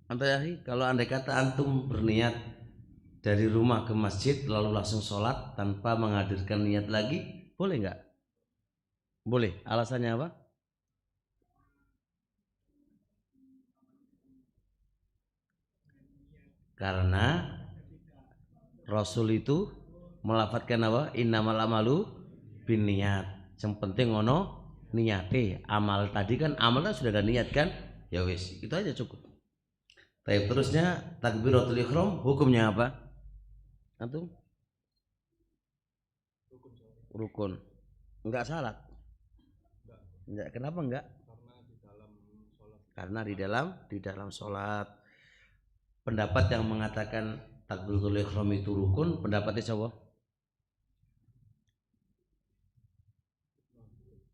Antayahi, kalau andai kata antum berniat dari rumah ke masjid lalu langsung sholat tanpa menghadirkan niat lagi, boleh nggak? Boleh. Alasannya apa? Karena Rasul itu melafadzkan apa? Innamal amalu binniyat. Yang penting ngono niate. Amal tadi kan amal kan sudah ada niat kan? Ya wis, itu aja cukup. Tapi terusnya takbiratul ihram hukumnya apa? Antum? Rukun. Enggak salat. Enggak. Kenapa enggak? Karena di dalam sholat. Pendapat yang mengatakan takbiratul ihram itu rukun, pendapatnya siapa?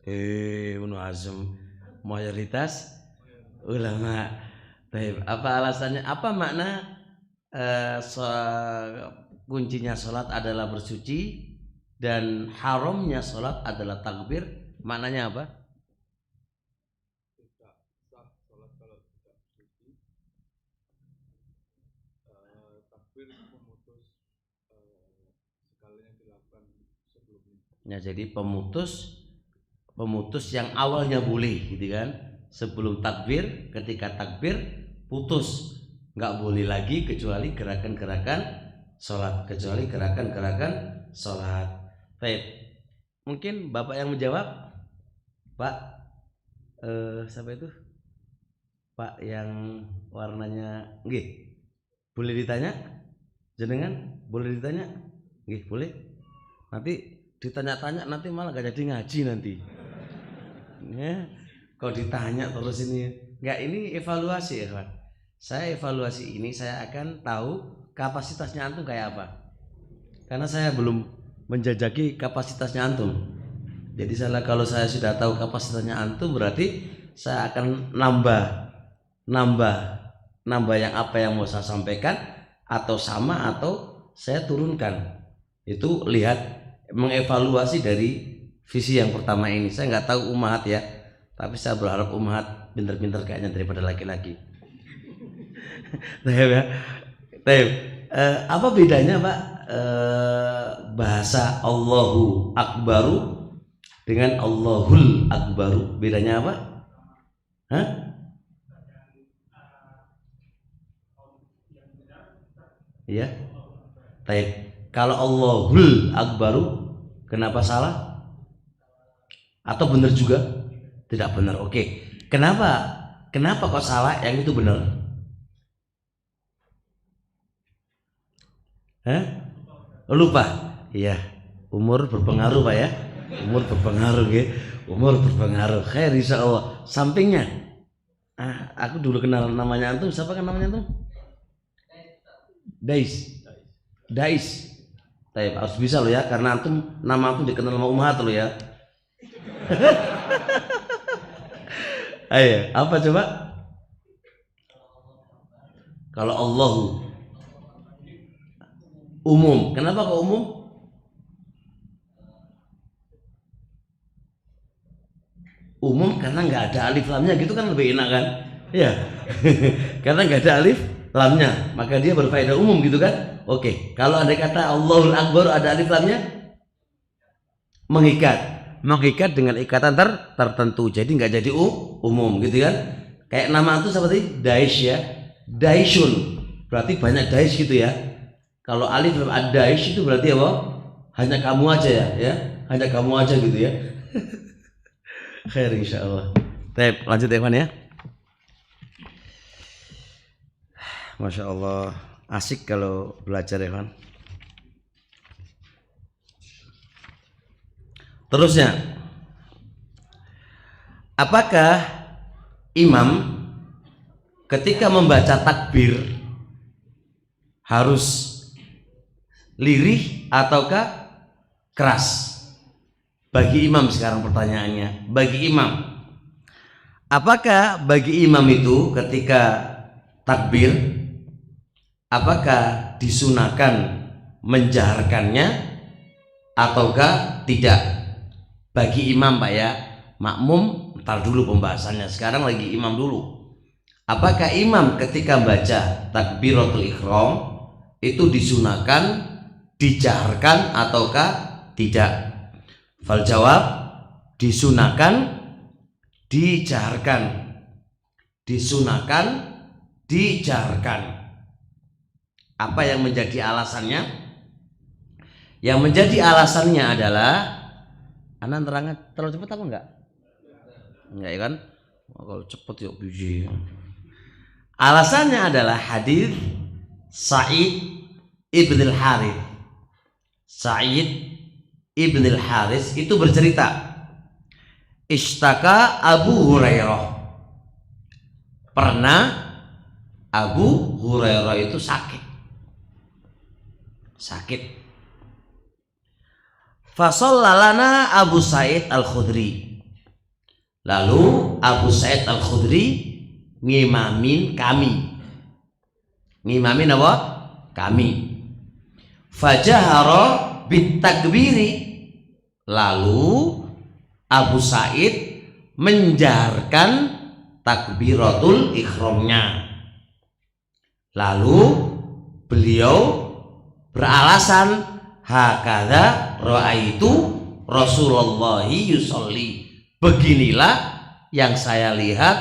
Ibnu Hazm, mayoritas ulama. Baik, apa alasannya? Apa makna kuncinya sholat adalah bersuci dan haramnya sholat adalah takbir? Maknanya apa? Ya, jadi pemutus yang awalnya boleh gitu kan, sebelum takbir, ketika takbir putus, nggak boleh lagi kecuali gerakan-gerakan sholat. Baik, mungkin bapak yang menjawab, Pak. Siapa itu Pak yang warnanya nggih, boleh ditanya jenengan, boleh ditanya nggih, boleh. Nanti ditanya-tanya nanti malah gak jadi ngaji nanti ya, kalau ditanya terus ini nggak. Ini evaluasi ya kan, saya evaluasi ini saya akan tahu kapasitasnya antum kayak apa, karena saya belum menjajaki kapasitasnya antum. Jadi kalau saya sudah tahu kapasitasnya antum, berarti saya akan nambah yang apa yang mau saya sampaikan, atau sama atau saya turunkan. Itu lihat, mengevaluasi dari visi yang pertama ini. Saya nggak tahu umahat ya, tapi saya berharap umahat pinter-pinter kayaknya daripada laki-laki. Ya. Apa bedanya Pak bahasa Allahu Akbaru dengan Allahul Akbaru? Bedanya apa? Hah? Iya. Baik. Kalau Allahul Akbaru, kenapa salah? Atau benar juga? Tidak benar. Oke. Kenapa kok salah? Yang itu benar? Hah? Lupa. Iya. Umur berpengaruh Pak ya. Umur berpengaruh ya. Umur berpengaruh. Khair insyaallah. Sampingnya. Aku dulu kenal namanya antum. Siapa kan namanya antum? Dais. Tapi harus bisa lo ya, karena antum nama antum dikenal sama umat lo ya. Ayo, apa coba? Kalau Allahu umum, kenapa kok umum? Umum karena nggak ada alif lamnya, gitu kan lebih enak kan? Ya, karena nggak ada alif lamnya, maka dia berfaedah umum gitu kan? Oke, kalau ada kata Allahul Akbar ada alif lamnya, mengikat dengan ikatan tertentu, jadi nggak jadi umum gitu kan? Kayak nama itu seperti Daesh ya, Daishun, berarti banyak Daesh gitu ya. Kalau alif lam Daesh itu berarti apa? Hanya kamu aja ya, hanya kamu aja gitu ya. Khair insyaallah. Baik, lanjut Evan ya. Masya Allah, asik kalau belajar Evan. Terusnya, apakah imam ketika membaca takbir harus lirih ataukah keras? Bagi imam sekarang pertanyaannya, bagi imam, apakah bagi imam itu ketika takbir, apakah disunahkan menjaharkannya ataukah tidak? Bagi imam Pak ya, makmum ntar dulu pembahasannya, sekarang lagi imam dulu. Apakah imam ketika baca takbiratul ihram itu disunahkan, dijaharkan ataukah tidak? Fal jawab disunahkan, dijaharkan. Disunahkan, dijaharkan. Apa yang menjadi alasannya? Yang menjadi alasannya adalah, anak terangnya terlalu cepat apa enggak? Enggak ya kan? Kalau cepat yuk biji. Alasannya adalah hadis Sa'id ibn al-Harith. Sa'id ibn al-Harith itu bercerita, Ishtaka Abu Hurairah. Pernah Abu Hurairah itu sakit. Fasallalana Abu Sa'id al-Khudri. Lalu Abu Sa'id al-Khudri ngimamin kami. Ngimamin apa? Kami. Fajahara bitakbiri. Lalu Abu Sa'id menjaharkan takbiratul ihramnya. Lalu beliau beralasan, hakadha ra'aitu Rasulullah yusolli. Beginilah yang saya lihat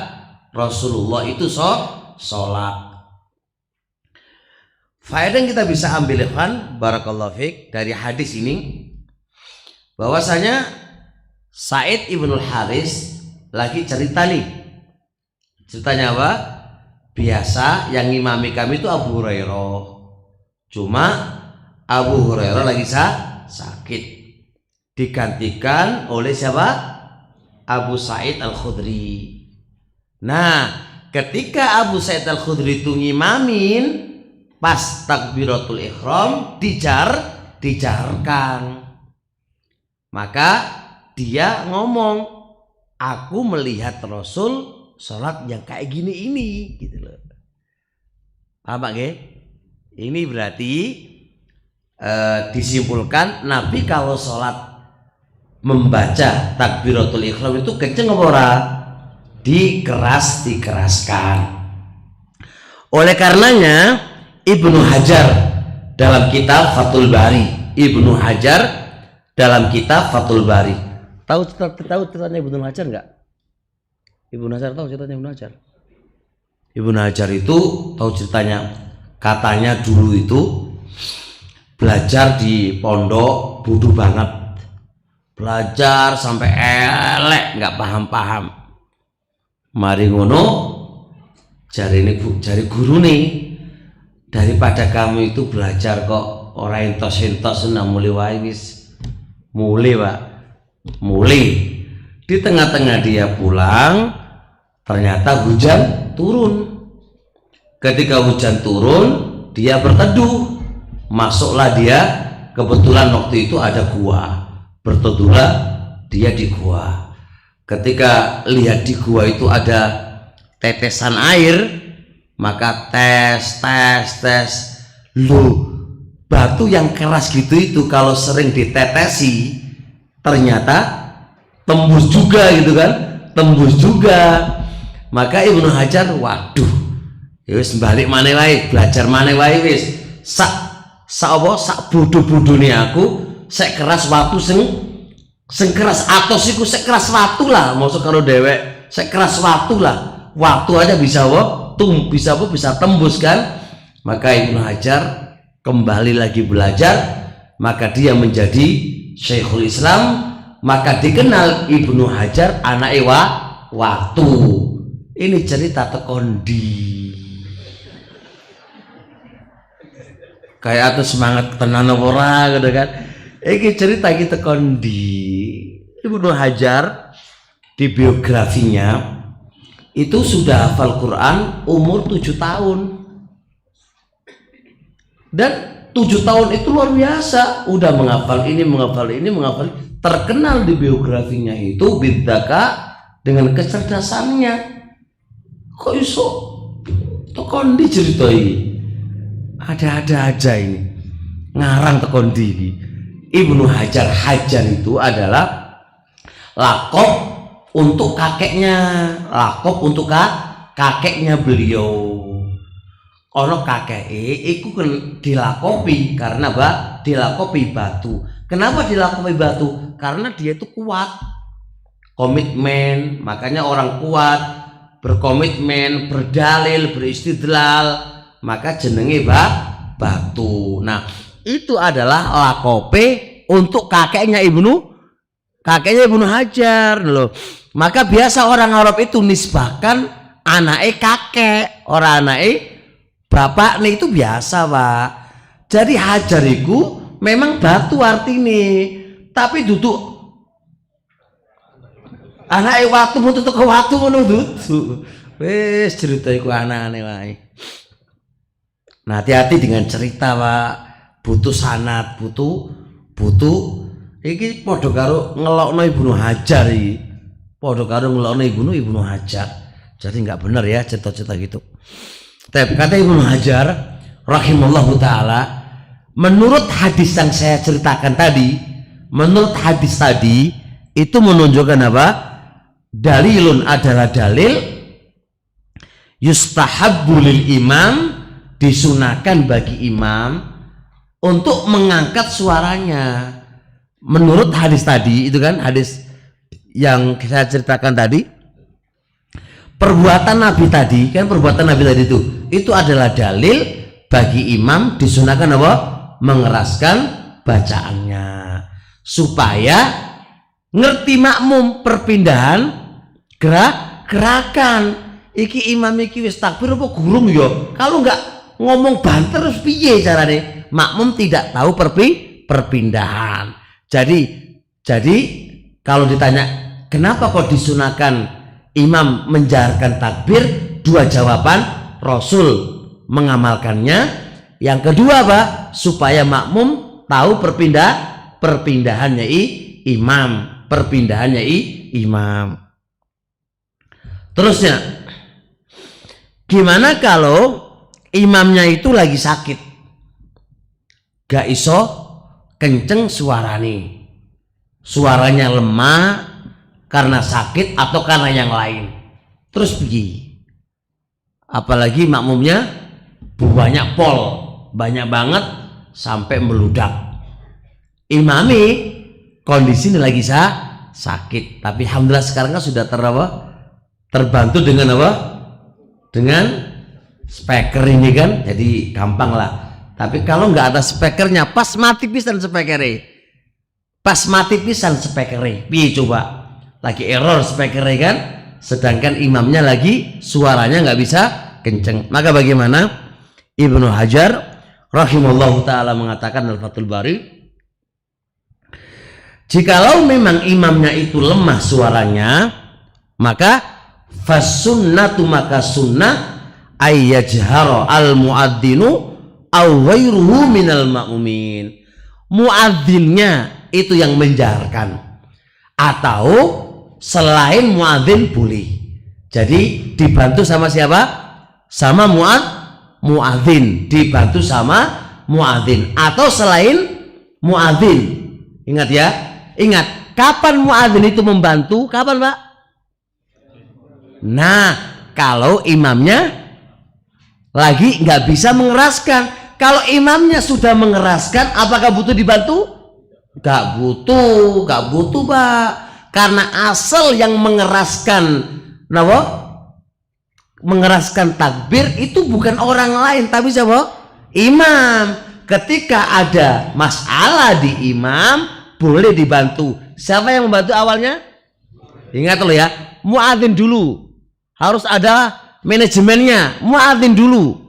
Rasulullah itu sholat. Faedah yang kita bisa ambil barakallahu fiik dari hadis ini, bahwasanya Sa'id ibn al-Harith lagi cerita nih. Ceritanya apa? Biasa yang ngimami kami itu Abu Hurairah. Cuma Abu Hurairah lagi sakit. Digantikan oleh siapa? Abu Sa'id al-Khudri. Nah, ketika Abu Sa'id al-Khudri itu ngimamin, pas takbiratul ihram dijaharkan. Maka dia ngomong, aku melihat Rasul sholat yang kayak gini ini, gitu loh. Paham Pak? Ini berarti disimpulkan Nabi kalau sholat membaca takbiratul ihram itu kenceng apa ora? Dikeraskan. Oleh karenanya Ibnu Hajar dalam kitab Fathul Bari, Ibnu Hajar dalam kitab Fathul Bari. Tahu ceritanya Ibnu Hajar enggak? Ibnu Hajar tahu ceritanya Ibnu Hajar? Ibnu Hajar itu tahu ceritanya. Katanya dulu itu belajar di pondok bodoh banget. Belajar sampai elek, enggak paham-paham. Mari ngono jari guru nih, daripada kamu itu belajar kok orang entos-entos mulai wae wis mulai Pak. Mulai di tengah-tengah dia pulang, ternyata hujan turun. Ketika hujan turun, dia berteduh. Masuklah dia, kebetulan waktu itu ada gua. Berteduhlah dia di gua. Ketika lihat di gua itu ada tetesan air, maka tes. Loh, batu yang keras gitu itu kalau sering ditetesi ternyata tembus juga gitu kan, tembus juga. Maka Ibnu Hajar, waduh, ya wis balik maneh wae, belajar maneh wae wis. Sak bodoh-bodohne aku, sek keras watu sing keras atos iku sek keras watu lah, maksud karo dewek, sek keras watu lah. Watu aja bisa bisa tembus kan. Maka Ibnu Hajar kembali lagi belajar, maka dia menjadi Syekhul Islam, maka dikenal Ibnu Hajar anak waktu. Ini cerita tekondi. Kayak atau semangat tenan ora gitu kan. Iki cerita kita tekondi. Ibnu Hajar di biografinya itu sudah hafal Quran umur 7 tahun. Dan 7 tahun itu luar biasa, udah menghafal ini, menghafal. Terkenal di biografinya itu bidzaka, dengan kecerdasannya. Kok iso tekondi ceritai? Ada-ada aja ini. Ngarang tekondi ini. Ibnu Hajar itu adalah lakop untuk kakeknya, lakop untuk kakeknya beliau. Ono kakek iku dilakopi karena dilakopi batu. Kenapa dilakopi batu? Karena dia itu kuat, komitmen. Makanya orang kuat berkomitmen, berdalil, beristidlal, maka jenenge batu. Nah, itu adalah lakope untuk kakeknya Ibnu Hajar loh. Maka biasa orang Arab itu nisbahkan anake kakek, orang anake bapak nih, itu biasa Pak. Jadi Hajar itu memang batu artinya, tapi duduk anak waktu untuk ke waktu menuduk. Wes cerita iku anane wae. Nah, hati-hati dengan cerita Pak. Butuh sanad, butuh iki padha karo ngelokno Ibnu Hajar iki. Padha karo ngelokno Ibnu Hajar. Jadi enggak benar ya cerita-cerita gitu. Tapi kata Ibnu Hajar rahimallahu taala, menurut hadis yang saya ceritakan tadi, menurut hadis tadi itu menunjukkan apa? Dalilun adalah dalil yustahabbu lil imam, disunahkan bagi imam untuk mengangkat suaranya. Menurut hadis tadi itu kan, hadis yang saya ceritakan tadi, perbuatan Nabi tadi kan, perbuatan Nabi tadi itu adalah dalil bagi imam disunahkan apa? Mengeraskan bacaannya supaya ngerti makmum perpindahan gerakan. Iki imam iki wis takbir apa gurung ya? Kalau enggak ngomong banter terus piye carane? Makmum tidak tahu perpindahan. Jadi kalau ditanya kenapa kok disunahkan imam menjaharkan takbir, dua jawaban, Rasul mengamalkannya. Yang kedua Pak, supaya makmum tahu perpindahannya imam. Terusnya, gimana kalau imamnya itu lagi sakit, gak iso kenceng suaranya lemah karena sakit atau karena yang lain, terus pergi. Apalagi makmumnya banyak banget sampai meludak. Imami kondisi ini lagi sakit, tapi alhamdulillah sekarang kan sudah terbantu dengan apa? Dengan speaker ini kan, jadi gampang lah. Tapi kalau nggak ada speakernya, pas mati pisan speakernya, piye coba? Lagi error speakernya kan, sedangkan imamnya lagi suaranya nggak bisa kenceng. Maka bagaimana? Ibnu Hajar rahimallahu taala mengatakan dalam Fathul Bari, jikalau memang imamnya itu lemah suaranya, maka fasunnatu, maka sunnah ayyajhara al muadzinu aw ghairuhu minal ma'mumin. Muadzinnya itu yang menjaharkan atau selain muadzin boleh. Jadi dibantu sama siapa? Sama muadzin, dibantu sama muadzin atau selain muadzin. Ingat ya, ingat kapan muadzin itu membantu? Kapan Pak? Nah, kalau imamnya lagi nggak bisa mengeraskan. Kalau imamnya sudah mengeraskan, apakah butuh dibantu? Nggak butuh Pak. Karena asal yang mengeraskan takbir itu bukan orang lain, tapi siapa? Imam. Ketika ada masalah di imam, boleh dibantu. Siapa yang membantu awalnya? Ingat loh ya, muadzin dulu. Harus ada manajemennya, muadzin dulu.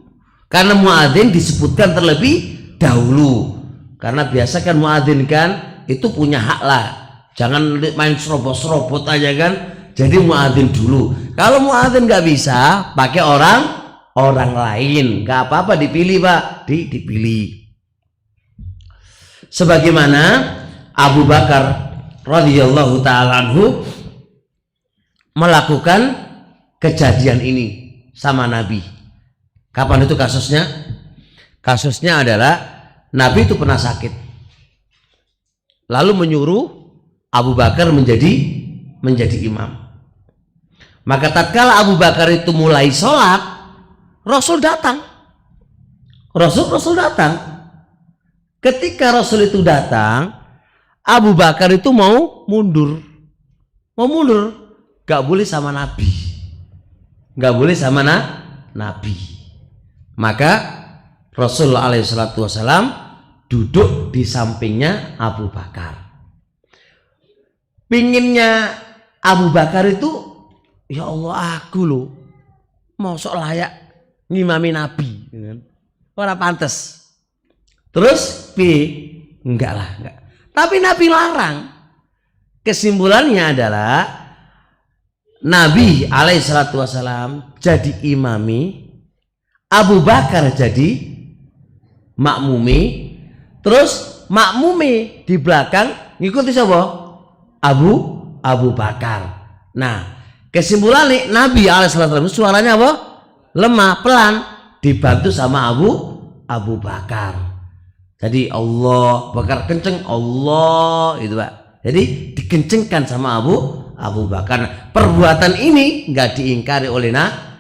Karena muadzin disebutkan terlebih dahulu. Karena biasa kan muadzin kan itu punya hak lah. Jangan main serobot-serobot aja kan. Jadi muadzin dulu. Kalau muadzin nggak bisa, pakai orang lain. Nggak apa-apa, dipilih Pak, dipilih. Sebagaimana Abu Bakar radhiyallahu taala anhu melakukan kejadian ini sama Nabi. Kapan itu kasusnya? Kasusnya adalah Nabi itu pernah sakit, lalu menyuruh Abu Bakar menjadi imam. Maka tatkala Abu Bakar itu mulai sholat, Rasul datang. Rasul datang. Ketika Rasul itu datang, Abu Bakar itu mau mundur. Gak boleh sama Nabi. Nabi. Maka Rasulullah SAW duduk di sampingnya Abu Bakar. Pinginnya Abu Bakar itu, ya Allah, aku loh mau sok layak ngimami Nabi, orang pantas. Terus enggak. Tapi Nabi larang. Kesimpulannya adalah Nabi SAW jadi imami, Abu Bakar jadi makmumi, terus makmumi di belakang ngikuti siapa? Abu Bakar. Nah, kesimpulannya Nabi SAW suaranya apa? Lemah, pelan, dibantu sama Abu Bakar. Jadi Allah Bakar kenceng, Allah itu Pak. Jadi dikencengkan sama Abu Bakar. Perbuatan ini nggak diingkari oleh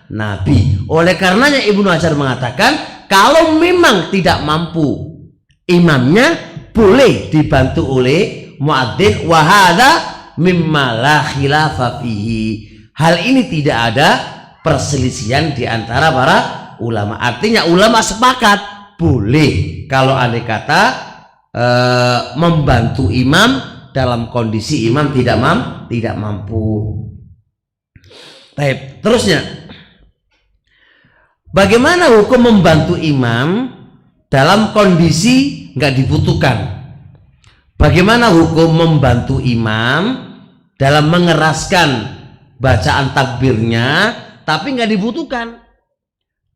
Nabi. Oleh karenanya Ibnu Hajar mengatakan kalau memang tidak mampu imamnya boleh dibantu oleh muadzin. Wa hadza mimma la khilafa fihi. Hal ini tidak ada perselisihan di antara para ulama. Artinya ulama sepakat boleh kalau andai kata membantu imam dalam kondisi imam tidak mampu. Baik, terusnya bagaimana hukum membantu imam dalam kondisi nggak dibutuhkan? Bagaimana hukum membantu imam dalam mengeraskan bacaan takbirnya tapi nggak dibutuhkan?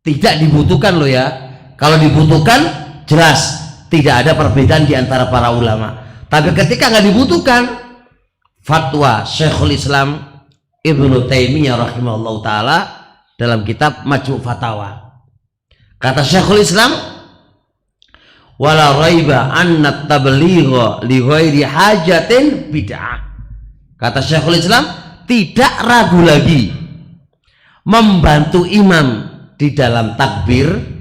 Tidak dibutuhkan loh ya. Kalau dibutuhkan jelas tidak ada perbedaan di antara para ulama. Tapi ketika nggak dibutuhkan, fatwa Syekhul Islam Ibnu Taimiyah rahimahullah taala dalam kitab Majmu' Fatawa. Kata Syekhul Islam, wala raiba anna tabligha li ghairi hajatin bid'ah. Kata Syekhul Islam, tidak ragu lagi membantu imam di dalam takbir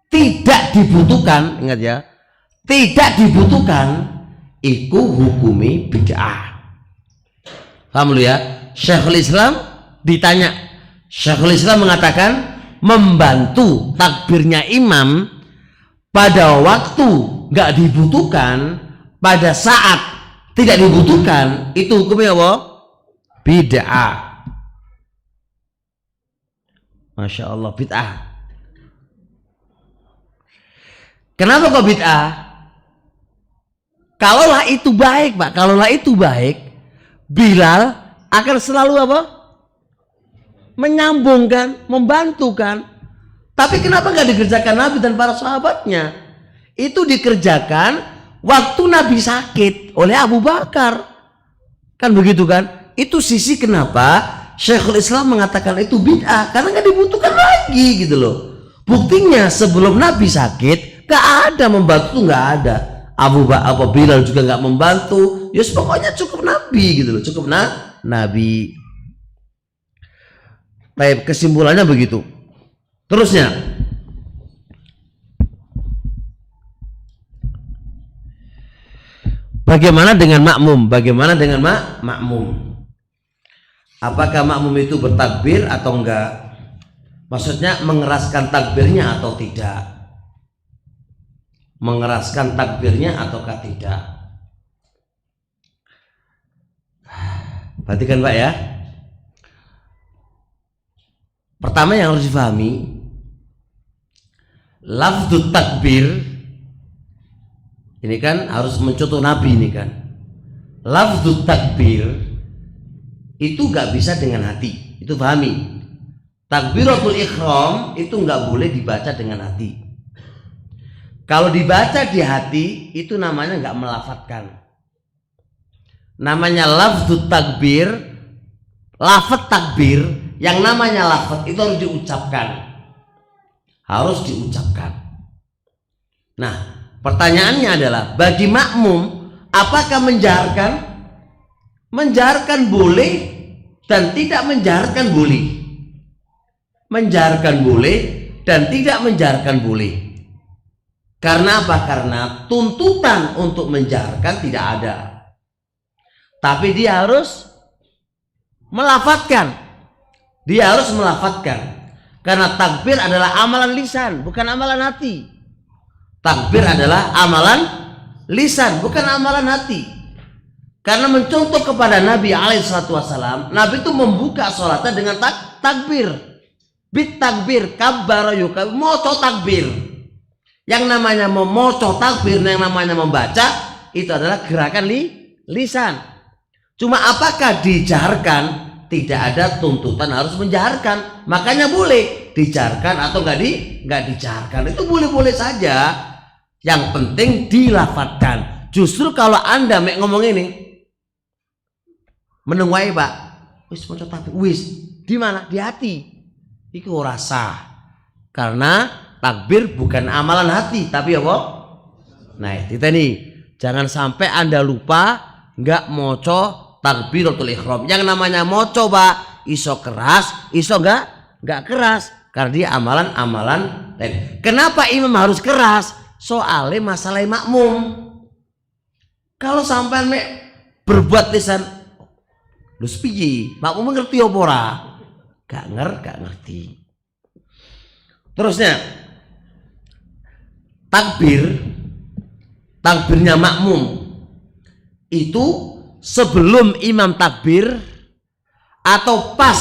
tidak dibutuhkan, ingat ya, tidak dibutuhkan, iku hukumi bid'ah. Paham lu ya? Syekhul Islam ditanya, Syekhul Islam mengatakan membantu takbirnya imam pada waktu nggak dibutuhkan, pada saat tidak dibutuhkan, itu hukumnya apa? Bid'ah. Masya Allah, bid'ah. Kenapa kok bid'ah? Kalaulah itu baik, Pak, kalaulah itu baik, Bilal akan selalu apa? Menyambungkan, membantukan. Tapi kenapa nggak dikerjakan Nabi dan para sahabatnya? Itu dikerjakan waktu Nabi sakit oleh Abu Bakar. Kan begitu kan? Itu sisi kenapa Syekhul Islam mengatakan itu bid'ah, karena nggak dibutuhkan lagi gitu loh. Buktinya sebelum Nabi sakit nggak ada membantu, nggak ada. Abu Bilal juga nggak membantu. Ya pokoknya cukup Nabi gitu loh, cukup Nabi. Baik, kesimpulannya begitu. Terusnya, bagaimana dengan makmum? Bagaimana dengan makmum? Apakah makmum itu bertakbir atau enggak? Maksudnya mengeraskan takbirnya atau tidak? Mengeraskan takbirnya ataukah tidak? Perhatikan Pak ya. Pertama yang harus difahami, lafdzut takbir ini kan harus mencontoh Nabi ini kan. Lafdzut takbir itu nggak bisa dengan hati, itu pahami. Takbiratul ihram itu nggak boleh dibaca dengan hati. Kalau dibaca di hati itu namanya nggak melafatkan. Namanya lafdzut takbir, lafaz takbir, yang namanya lafaz itu harus diucapkan. Harus diucapkan. Nah, pertanyaannya adalah bagi makmum apakah menjaharkan? Menjaharkan boleh, dan tidak menjaharkan boleh. Menjaharkan boleh dan tidak menjaharkan boleh. Karena apa? Karena tuntutan untuk menjaharkan tidak ada. Tapi dia harus melafatkan. Dia harus melafatkan. Karena takbir adalah amalan lisan, bukan amalan hati. Takbir adalah amalan lisan, bukan amalan hati. Karena mencontoh kepada Nabi SAW, Nabi itu membuka sholatnya dengan takbir. Bit takbir, kabbara yukabir, moco takbir. Yang namanya memoco takbir, yang namanya membaca, itu adalah gerakan lisan. Cuma apakah dijaharkan? Tidak ada tuntutan harus menjaharkan. Makanya boleh dijaharkan atau nggak dijaharkan. Itu boleh-boleh saja. Yang penting dilafadzkan. Justru kalau Anda ngomong ini, menungguai Pak, wis moco takbir, wis di mana? Di hati. Iku rasa. Karena takbir bukan amalan hati, tapi apa? Nah, itu nih. Jangan sampai Anda lupa nggak moco takbiratul ihram. Yang namanya moco Pak, iso keras, iso nggak keras. Karena dia amalan-amalan lain. Kenapa imam harus keras? Soalnya masalah makmum. Kalau sampai berbuat lisan, lu piye? Makmum ngerti apa ora? Gak ngerti. Terusnya takbirnya makmum itu sebelum imam takbir atau pas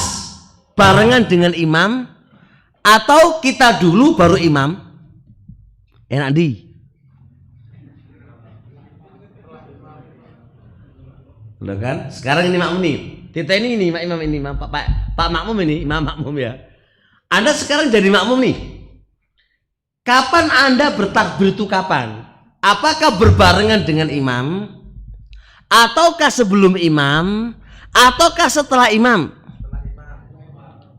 barengan dengan imam atau kita dulu baru imam. Enak di. Udah kan? Sekarang ini makmum nih. Kita ini imam ini Pak makmum ini, imam makmum ya. Anda sekarang jadi makmum nih. Kapan Anda bertakbir itu kapan? Apakah berbarengan dengan imam? Ataukah sebelum imam? Ataukah setelah imam?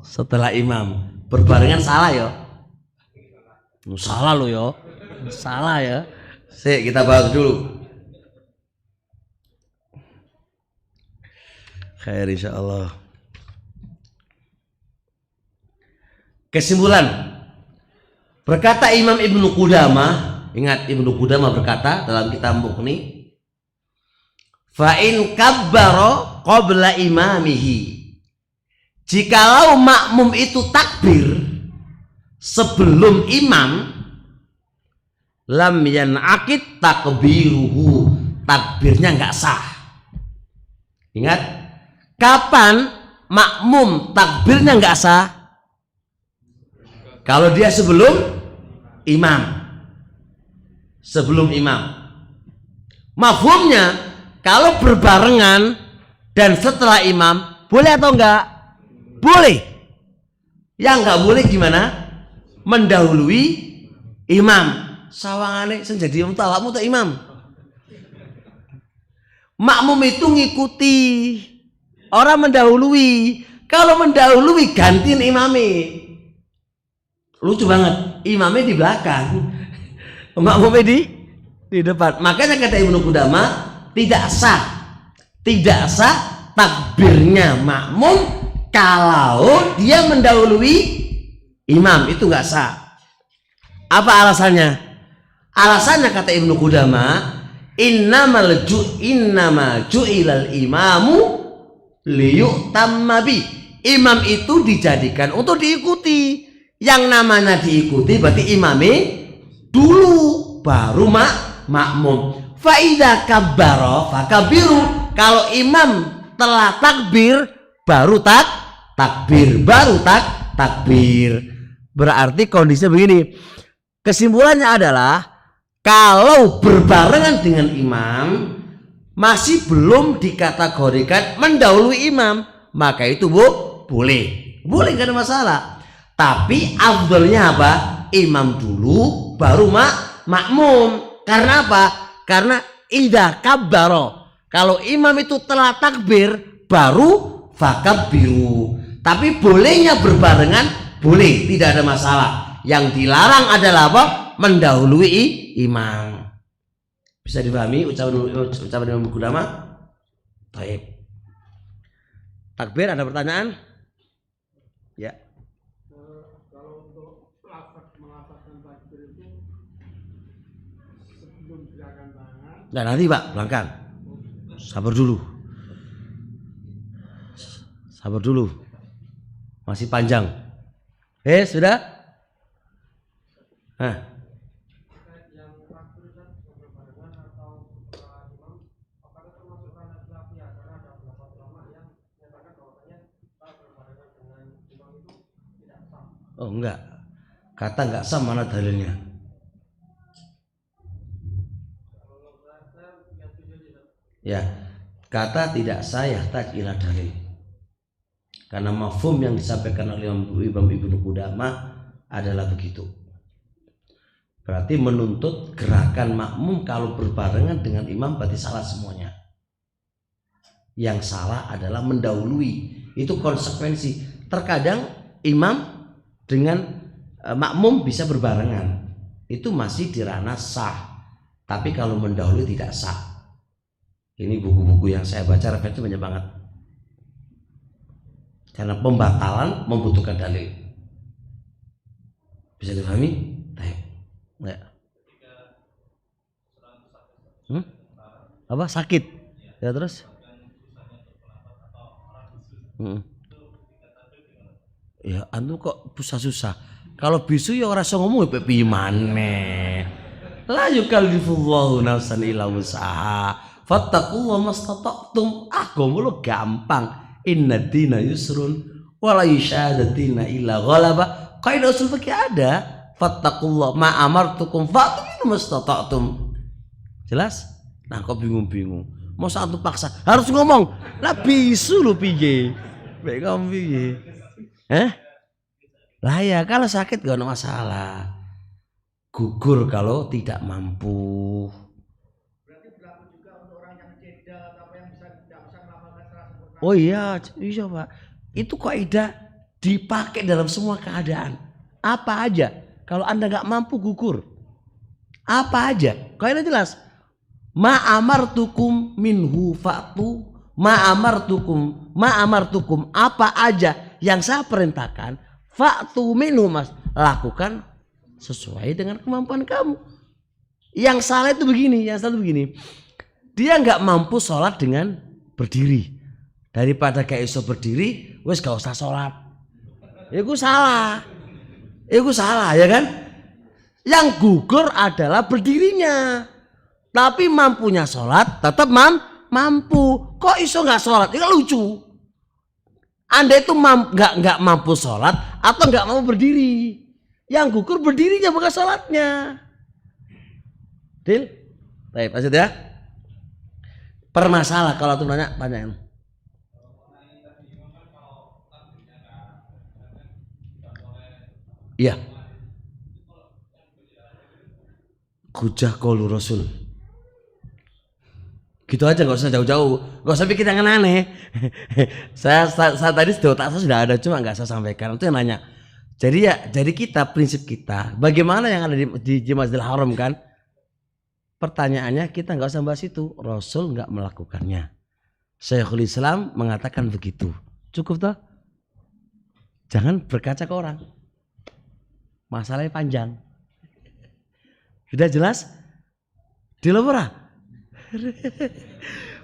Setelah imam. Berbarengan salah ya? Salah lo ya? Salah ya? Kita bahas dulu. Khair insyaallah. Kesimpulan, berkata Imam Ibnu Qudamah, ingat Ibnu Qudamah berkata dalam kitab Mughni, fa in kabbara qabla imamihi, jikalau makmum itu takbir sebelum imam, lam yanaqid takbiruhu, takbirnya nggak sah. Ingat, kapan makmum takbirnya nggak sah? Kalau dia sebelum imam. Sebelum imam. Mafhumnya, kalau berbarengan dan setelah imam, boleh atau enggak? Boleh. Yang enggak boleh gimana? Mendahului imam. Sawangane sing jadi imam awakmu ta imam. Makmum itu ngikuti, orang mendahului. Kalau mendahului gantiin imame. Lucu banget, imamnya di belakang, makmumnya di depan. Makanya kata Ibnu Qudamah, tidak sah takbirnya makmum kalau dia mendahului imam, itu nggak sah. Apa alasannya? Alasannya kata Ibnu Qudamah, innama ju'ilal imamu liyu'tamma bi. Imam itu dijadikan untuk diikuti. Yang namanya diikuti berarti imame dulu baru makmum. Faida kabbaro fakabiru. Kalau imam telah takbir baru takbir. Berarti kondisinya begini. Kesimpulannya adalah kalau berbarengan dengan imam masih belum dikategorikan mendahului imam, maka itu boleh nggak ada masalah. Tapi afdalnya apa? Imam dulu baru makmum. Karena apa? Karena idza kabbaro. Kalau imam itu telah takbir baru fakabbiru. Tapi bolehnya berbarengan boleh, tidak ada masalah. Yang dilarang adalah apa? Mendahului imam. Bisa dipahami ucapan Imam Qudamah? Baik. Takbir, ada pertanyaan? Ya. Kalau untuk melafazkan takbir itu sebelum gerakan tangan. Nah nanti Pak, pelan-pelan. Sabar dulu. Masih panjang. Sudah? Hah. Oh enggak. Kata enggak sah mana dalilnya? Ya, kata tidak sah yahtaj ila dalil. Karena mafhum yang disampaikan oleh Imam Ibnu Qudamah adalah begitu. Berarti menuntut gerakan makmum kalau berbarengan dengan imam berarti salah semuanya. Yang salah adalah mendahului. Itu konsekuensi. Terkadang imam dengan makmum bisa berbarengan. Itu masih di ranah sah. Tapi kalau mendahului tidak sah. Ini buku-buku yang saya baca referensi banyak banget. Karena pembatalan membutuhkan dalil. Bisa dipahami? Ya. Apa sakit? Ya terus? Ya anu kok susah-susah. Kalau bisu ya ora iso ngomong piye maneh. La yukallifullahu nafsan illa wus'aha. Fattaqullaha mastata'tum. Agama gampang. Inna dina yusrun wa la yusyadatina illa ghalaba. Kaidah usul fikih ada. Fattaqullaha ma amartukum fa'tu mastata'tum. Jelas? Nah kok bingung-bingung. Mau satu paksa harus ngomong. Lah bisu lho piye? Mek ngomong piye? Lah ya kalau sakit gak ada masalah. Gugur kalau tidak mampu. Berarti berlaku juga untuk orang yang cedera atau apa yang tidak bisa melakukan secara sempurna. Oh iya Pak. Itu kaidah dipakai dalam semua keadaan. Apa aja. Kalau Anda gak mampu gugur. Apa aja. Kaidah jelas. Ma amartukum minhu fa'tu. Ma amartukum apa aja yang saya perintahkan, fa'tu minhu mas, lakukan sesuai dengan kemampuan kamu. Yang salah itu begini, dia nggak mampu sholat dengan berdiri. Daripada gak iso berdiri, wes gak usah sholat. Itu salah ya kan? Yang gugur adalah berdirinya. Tapi mampunya sholat tetap mampu. Kok iso nggak sholat? Itu lucu. Anda itu nggak mampu sholat atau nggak mau berdiri. Yang gugur berdirinya bukan sholatnya. Deal? Baik, maksud ya. Permasalah kalau tuh nanya banyak. Iya. Hujah qaulu Rasul. Gitu aja, nggak usah jauh-jauh, nggak usah pikir yang aneh. saya tadi sudah ada, cuma nggak saya sampaikan. Itu yang nanya. Jadi kita prinsip kita, bagaimana yang ada di Masjidil Haram kan? Pertanyaannya kita nggak usah bahas itu. Rasul nggak melakukannya. Syekhul Islam mengatakan begitu. Cukup toh? Jangan berkaca ke orang. Masalahnya panjang. Sudah jelas? Dilopora.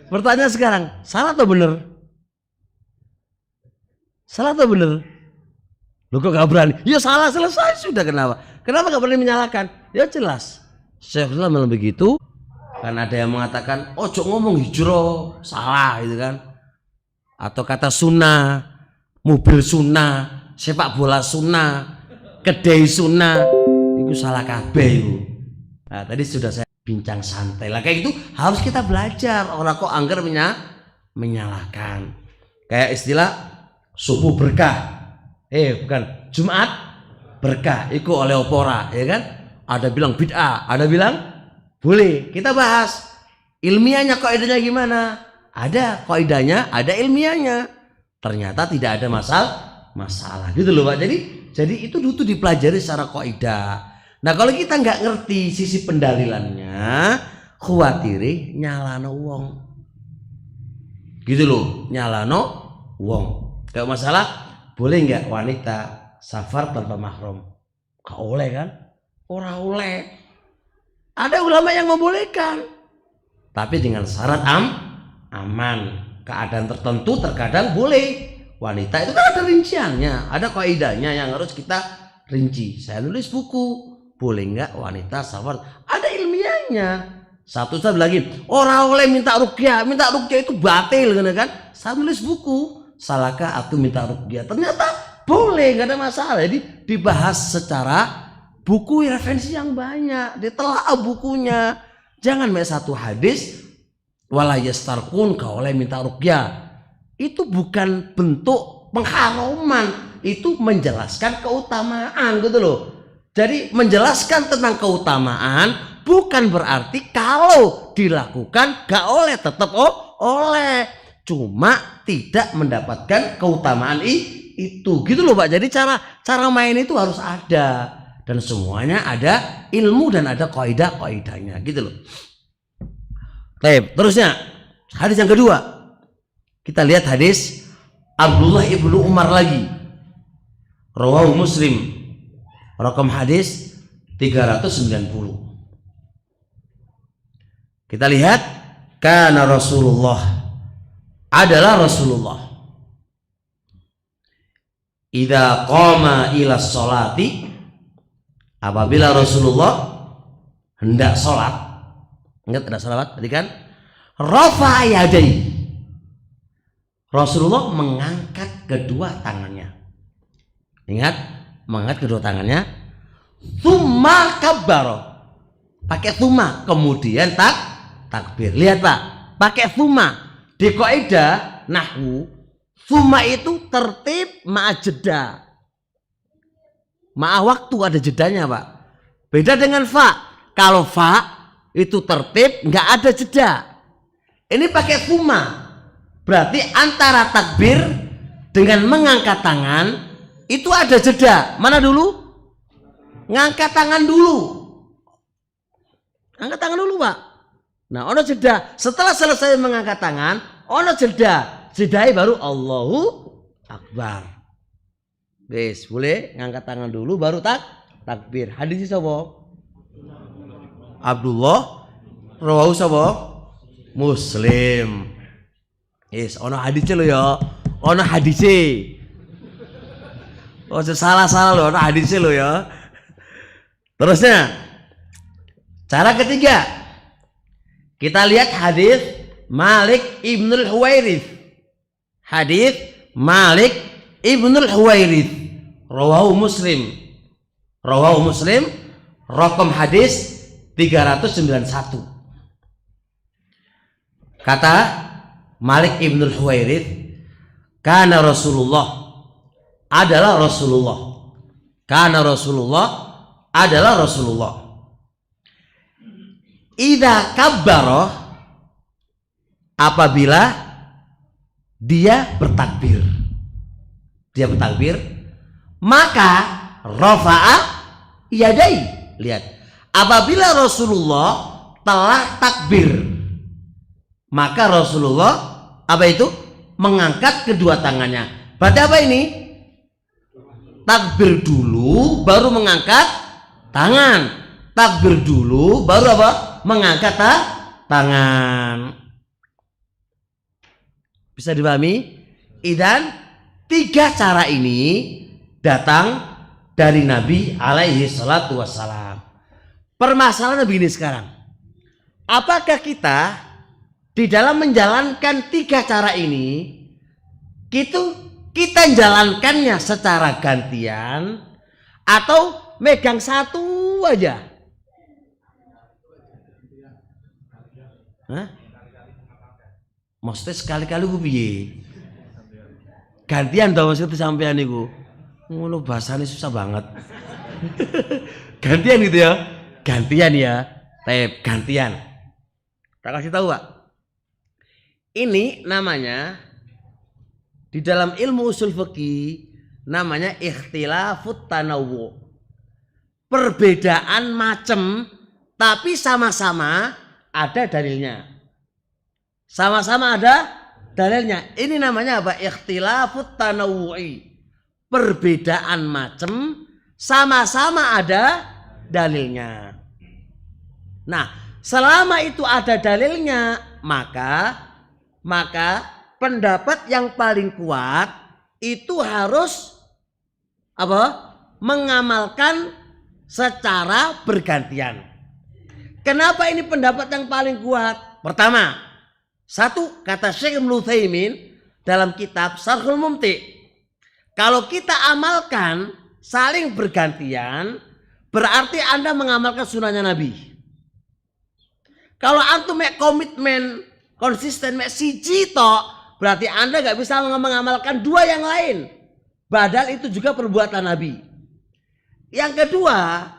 Pertanyaan sekarang, salah atau benar? Salah atau benar? Lu kok gak berani? Ya salah, selesai sudah. Kenapa gak berani menyalahkan? Ya jelas. Syekh Islam bilang begitu. Kan ada yang mengatakan, ojo ngomong hijrah, salah gitu kan. Atau kata sunnah, mobil sunnah, sepak bola sunnah, kedai sunnah, itu salah kabeh itu. Nah tadi sudah saya bincang santai lah, kayak gitu harus kita belajar. Orang kok anggar menyalahkan. Kayak istilah subuh berkah, bukan Jumat berkah, itu oleh opora, ya kan? Ada bilang bid'ah, ada bilang boleh. Kita bahas ilmiahnya, kaidahnya gimana? Ada kaidahnya, ada ilmiahnya. Ternyata tidak ada masalah gitu loh Pak. Jadi itu dulu dipelajari secara kaidah. Nah kalau kita nggak ngerti sisi pendalilannya, khawatire nyalano wong, gitu loh, nyalano wong. Kayak masalah boleh nggak wanita safar tanpa mahram? Gak oleh kan? Ora oleh. Ada ulama yang membolehkan, tapi dengan syarat aman. Keadaan tertentu terkadang boleh. Wanita itu kan ada rinciannya, ada kaidahnya yang harus kita rinci. Saya nulis buku, boleh nggak wanita safar? Ada ilmiahnya. Satu saat lagi, orang oleh minta ruqyah itu batil kan? Saya nulis buku, salahkah aku minta ruqyah? Ternyata boleh, nggak ada masalah. Jadi dibahas secara buku referensi yang banyak, ditelaah bukunya. Jangan main satu hadis, wala yastarqun kau oleh minta ruqyah. Itu bukan bentuk pengharuman, itu menjelaskan keutamaan gitu loh. Jadi menjelaskan tentang keutamaan bukan berarti kalau dilakukan gak oleh, tetap oleh, cuma tidak mendapatkan keutamaan itu gitu loh Pak. Jadi cara main itu harus ada, dan semuanya ada ilmu dan ada kaidah-kaidahnya gitu loh. Baik, terusnya hadis yang kedua. Kita lihat hadis Abdullah ibnu Umar lagi. Rawahu Muslim. Rakam hadis 390. Kita lihat, kana Rasulullah, adalah Rasulullah. Idza qama ila sholati, apabila Rasulullah hendak sholat, ingat hendak sholat tadi kan, rafa yadai, Rasulullah mengangkat kedua tangannya. Ingat, mengangkat kedua tangannya. Tsumma kabbaro, pakai tsumma, kemudian takbir. Lihat Pak, pakai tsumma. Di kaidah nahwu, tsumma itu tertib ma'a jeda, ma'a waktu, ada jedanya Pak. Beda dengan fa. Kalau fa itu tertib nggak ada jeda. Ini pakai tsumma. Berarti antara takbir dengan mengangkat tangan itu ada jeda. Mana dulu? Ngangkat tangan dulu. Angkat tangan dulu Pak. Nah, ono jeda. Setelah selesai mengangkat tangan, ono jeda. Jedai baru Allahu Akbar. Guys, boleh ngangkat tangan dulu baru takbir. Hadisnya sapa? Abdullah, rawahu sapa? Muslim. Yes, ono hadisnya lo ya, ono hadisnya. Oh, salah lo, ono hadisnya lo ya. Terusnya, cara ketiga, kita lihat hadis Malik ibnul Huwairits. Hadis Malik ibnul Huwairits, rawahu Muslim. Rawahu Muslim, rakam hadis 391. Kata Malik ibnul Huwairits, kana Rasulullah, adalah Rasulullah. Kana Rasulullah, adalah Rasulullah. Idza kabbara, apabila dia bertakbir. Dia bertakbir, maka rafa'a yadai. Lihat, apabila Rasulullah telah takbir, maka Rasulullah apa itu? Mengangkat kedua tangannya. Berarti apa ini? Takbir dulu baru mengangkat tangan. Takbir dulu baru apa? Mengangkat tangan. Bisa dipahami? Idan tiga cara ini datang dari Nabi alaihi salatu wassalam. Permasalahan begini sekarang. Apakah kita di dalam menjalankan tiga cara ini, kita jalankannya secara gantian atau megang satu aja? Hah? Maksudnya sekali-kali gue piye? Gantian tau maksudnya sampean niku. Ngono bahasane susah banget. Gantian gitu ya. Gantian ya. Tep gantian. Tak kasih tahu, Pak. Ini namanya di dalam ilmu usul fikih namanya ikhtilafut tanawwu. Perbedaan macam tapi sama-sama ada dalilnya. Sama-sama ada dalilnya. Ini namanya apa? Ikhtilafut tanawu'i. Perbedaan macam sama-sama ada dalilnya. Nah, selama itu ada dalilnya, maka pendapat yang paling kuat itu harus apa? Mengamalkan secara bergantian. Kenapa ini pendapat yang paling kuat? Pertama, satu kata Syekh Ibnu Utsaimin dalam kitab Syarhul Mumti'. Kalau kita amalkan saling bergantian, berarti Anda mengamalkan sunnahnya Nabi. Kalau antum komitmen konsisten siji tok, berarti Anda nggak bisa mengamalkan dua yang lain. Padahal itu juga perbuatan Nabi. Yang kedua,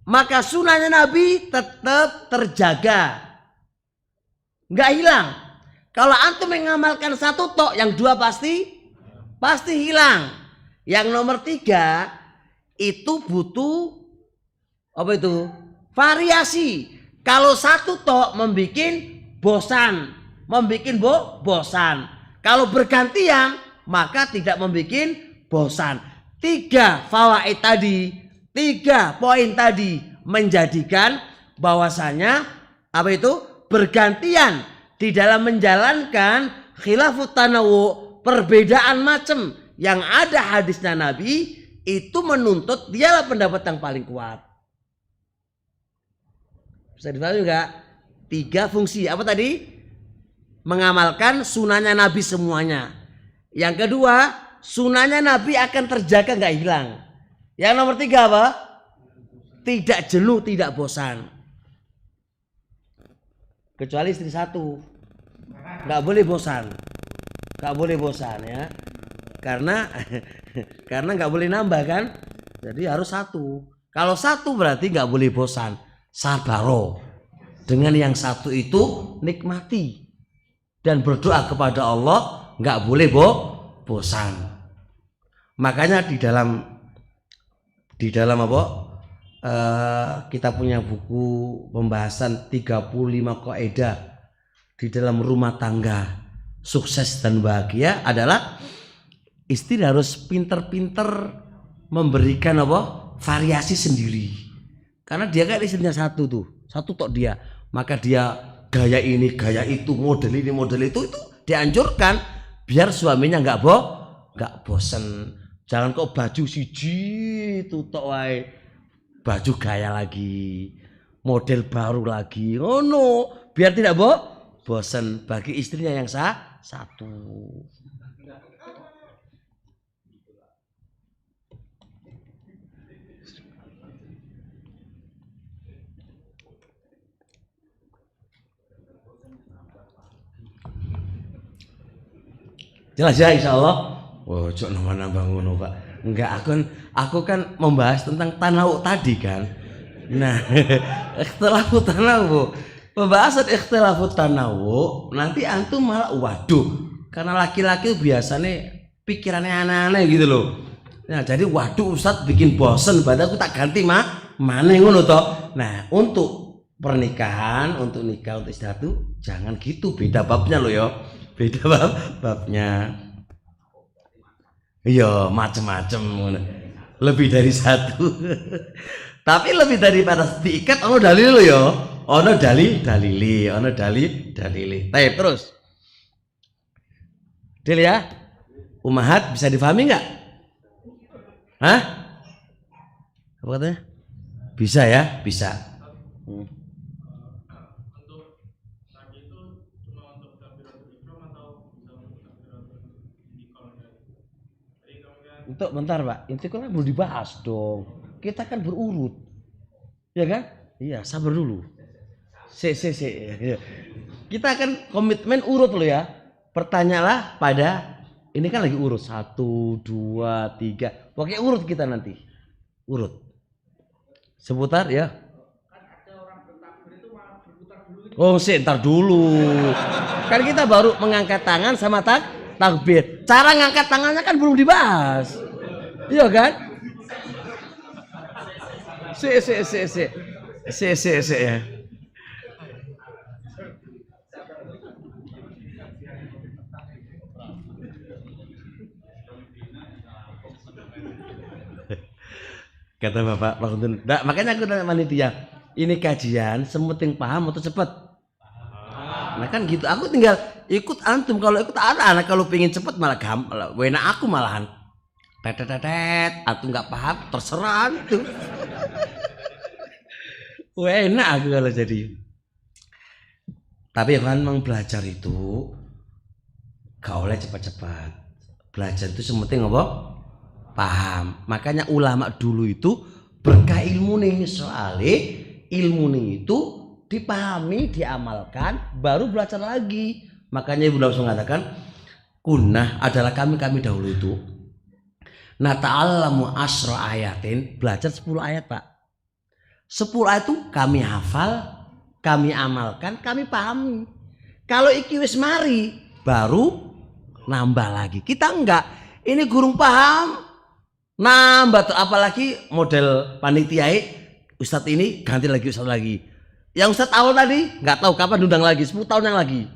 maka sunnahnya Nabi tetap terjaga, nggak hilang. Kalau antum mengamalkan satu tok, yang dua pasti hilang. Yang nomor tiga itu butuh apa itu? Variasi. Kalau satu tok membuat bosan, bosan. Kalau bergantian maka tidak membuat bosan. 3 fawaid tadi, 3 poin tadi menjadikan bahwasanya apa itu? Bergantian di dalam menjalankan khilafut tanawu, perbedaan macam yang ada hadisnya Nabi, itu menuntut dialah pendapat yang paling kuat. Bisa dipahami enggak? 3 fungsi. Apa tadi? Mengamalkan sunahnya Nabi semuanya. Yang kedua, sunahnya Nabi akan terjaga nggak hilang. Yang nomor 3 apa? Tidak jenuh, tidak bosan. Kecuali istri 1. Nggak boleh bosan. Nggak boleh bosan ya. Karena nggak boleh nambah kan. Jadi harus 1. Kalau 1 berarti nggak boleh bosan. Sabaro. Dengan yang 1 itu nikmati. Dan berdoa kepada Allah nggak boleh bosan. Makanya di dalam apa? Kita punya buku pembahasan 35 kaidah di dalam rumah tangga sukses dan bahagia adalah istri harus pinter-pinter memberikan apa? Variasi sendiri. Karena dia kan istrinya 1 tuh, 1 tok dia. Maka dia gaya ini, gaya itu, model ini, model itu dianjurkan biar suaminya nggak bosen. Jangan kok baju siji tutok wae, baju gaya lagi, model baru lagi. Oh no, biar tidak bosen bagi istrinya yang 1. Jelas ya insya Allah. Oh, cok nambah ngono Pak. Enggak, aku kan membahas tentang tanawu tadi kan. Nah, ikhtilafut tanawu. Pembahasan ikhtilafut tanawu nanti antum malah waduh. Karena laki-laki biasanya pikirannya aneh-aneh gitu loh. Nah, jadi waduh Ustadz bikin bosen, berarti aku tak ganti mana ngono toh. Nah, untuk pernikahan, untuk nikah, untuk istirahat tuh jangan gitu, beda babnya loh ya. Beda babnya. Iya, macem-macem. Lebih dari 1. Tapi lebih daripada diikat ono dalil lo ya. Ono dalili. Baik, terus. Dil ya. Ummahat bisa difahami enggak? Hah? Apa katanya? Bisa ya? Bisa. Untuk bentar Pak, itu kan belum dibahas dong. Kita kan berurut, ya kan? Iya, sabar dulu. Kita akan komitmen urut loh ya. Pertanyalah pada ini kan lagi urut 1, 2, 3. Pokoknya urut kita nanti. Urut. Seputar ya. Oh, ntar dulu. Kan kita baru mengangkat tangan sama takbir. Cara ngangkat tangannya kan belum dibahas. Iya kan? Ya. Kata Bapak Rohudin. Nah, makanya aku tanya panitia, ini kajian sementing paham atau cepet? Nah kan gitu, aku tinggal ikut antum. Kalau ikut anak-anak, kalau pengen cepet malah gampang, enak aku malahan. Tetetetet, aku nggak paham, terserah itu. Enak aku kalau jadi. Tapi kan memang belajar itu gak oleh cepat-cepat. Belajar itu sementing apa? Paham. Makanya ulama dulu itu berkah ilmu nih, soalnya ilmu nih itu dipahami, diamalkan, baru belajar lagi. Makanya Ibu langsung mengatakan, kunnah adalah kami dahulu itu. Nata'allamu asra ayatin, belajar 10 ayat Pak. 10 ayat itu kami hafal, kami amalkan, kami pahami. Kalau iki wis mari, baru nambah lagi. Kita enggak, ini gurung paham, nambah tuh, apalagi model panitia Ustadz ini ganti lagi Ustadz lagi. Yang Ustadz awal tadi nggak tahu kapan diundang lagi, 10 tahun yang lagi.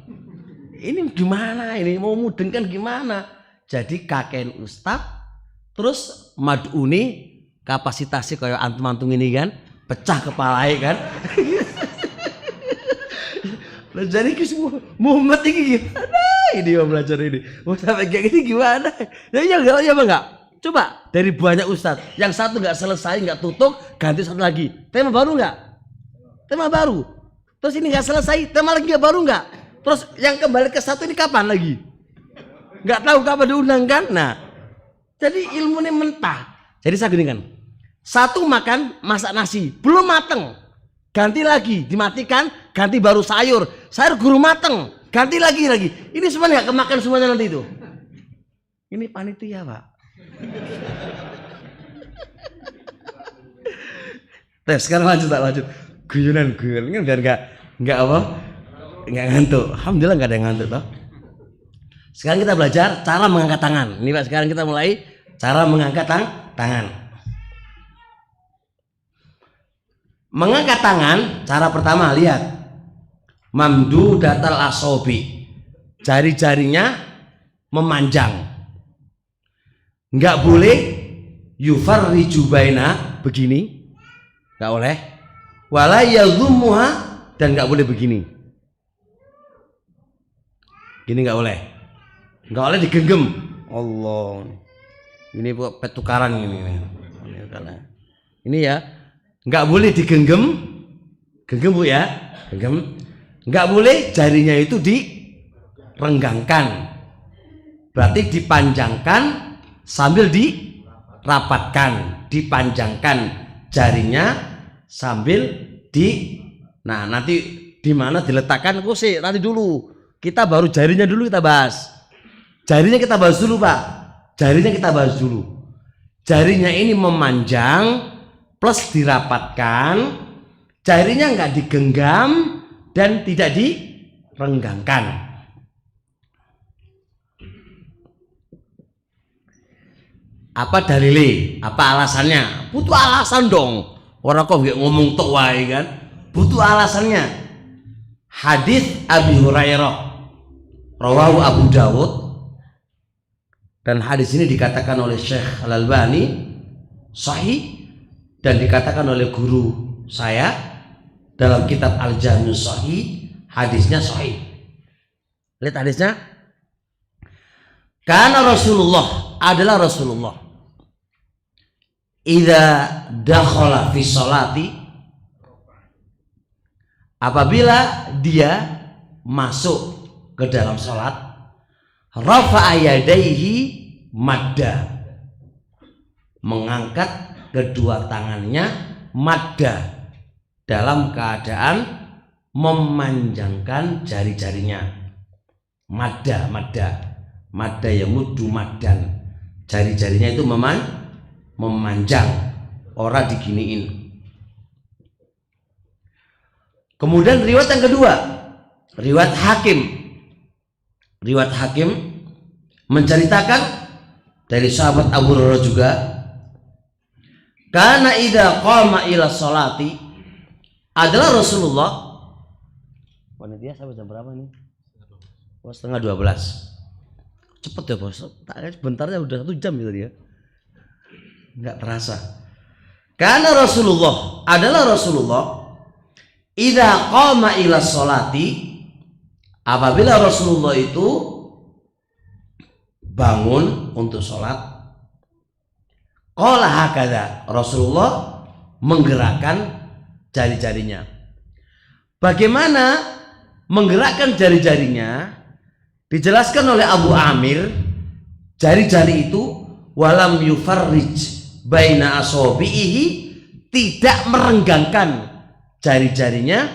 Ini gimana ini, mau mudeng kan gimana? Jadi kakek Ustadz terus maduni kapasitasnya kayak antum-antum ini kan, pecah kepala kan. Jadi Muhammad ini gimana? Ini mau belajar ini, mau sampai kayak gini gimana? Ya enggak. Coba dari banyak ustadz, yang satu nggak selesai, nggak tutup, ganti satu lagi. Tema baru nggak? Tema baru. Terus ini nggak selesai, tema lagi nggak baru nggak? Terus yang kembali ke satu ini kapan lagi? Nggak tahu kapan diundang kan? Nah, jadi ilmu ini mentah. Jadi saya gini kan, satu makan masak nasi belum mateng, ganti lagi, dimatikan, ganti baru sayur guru mateng, ganti lagi. Ini semuanya nggak kemakan semuanya nanti itu. Ini panitia Pak. Tes sekarang lanjut. Guyonan kan biar nggak apa, nggak ngantuk. Alhamdulillah nggak ada yang ngantuk toh. Sekarang kita belajar cara mengangkat tangan. Ini Pak, sekarang kita mulai cara mengangkat tangan. Mengangkat tangan, cara pertama lihat mamdudatal asobi, jari-jarinya memanjang. Nggak boleh yufarriju baina begini, nggak boleh. Wala yadhummuha, dan nggak boleh begini. Gini nggak boleh. Nggak boleh digenggam. Allah. Ini petukaran ini. Ini ya. Nggak boleh digenggam. Genggam Bu ya. Genggam. Nggak boleh jarinya itu direnggangkan. Berarti dipanjangkan sambil dirapatkan, dipanjangkan jarinya sambil nah nanti di mana diletakkan sih nanti dulu. Kita baru jarinya dulu kita bahas. Jarinya kita bahas dulu Pak. Jarinya kita bahas dulu. Jarinya ini memanjang plus dirapatkan. Jarinya nggak digenggam dan tidak direnggangkan. Apa dalile? Apa alasannya? Butuh alasan dong. Orang kok nggak ngomong tok wae kan? Butuh alasannya. Hadis Abi Hurairah, rawahu Abu Dawud, dan hadis ini dikatakan oleh Syekh Al-Albani sahih dan dikatakan oleh guru saya dalam kitab Al-Jami' Sahih, hadisnya sahih. Lihat hadisnya. Karena Rasulullah adalah Rasulullah. Idza dakhala fi sholati, apabila dia masuk ke dalam salat, rafa'a yadayhi madda, mengangkat kedua tangannya madda, dalam keadaan memanjangkan jari-jarinya. Madda yang muddu maddan, jari-jarinya itu memanjang, ora diginiin. Kemudian riwayat yang kedua, riwayat Hakim menceritakan dari sahabat Abu Hurairah juga, karena idza qama ila sholati, adalah Rasulullah. Panitia sampai jam berapa nih? Oh, setengah 12. Cepet ya bos, bentarnya udah 1 jam gitu ya. Nggak terasa. Karena Rasulullah idza qama ila sholati, apabila Rasulullah itu bangun untuk sholat, qala hakadha, Rasulullah menggerakkan jari-jarinya. Bagaimana menggerakkan jari-jarinya? Dijelaskan oleh Abu Amir, jari-jari itu walam yufarrij baina asabihi, tidak merenggangkan jari-jarinya,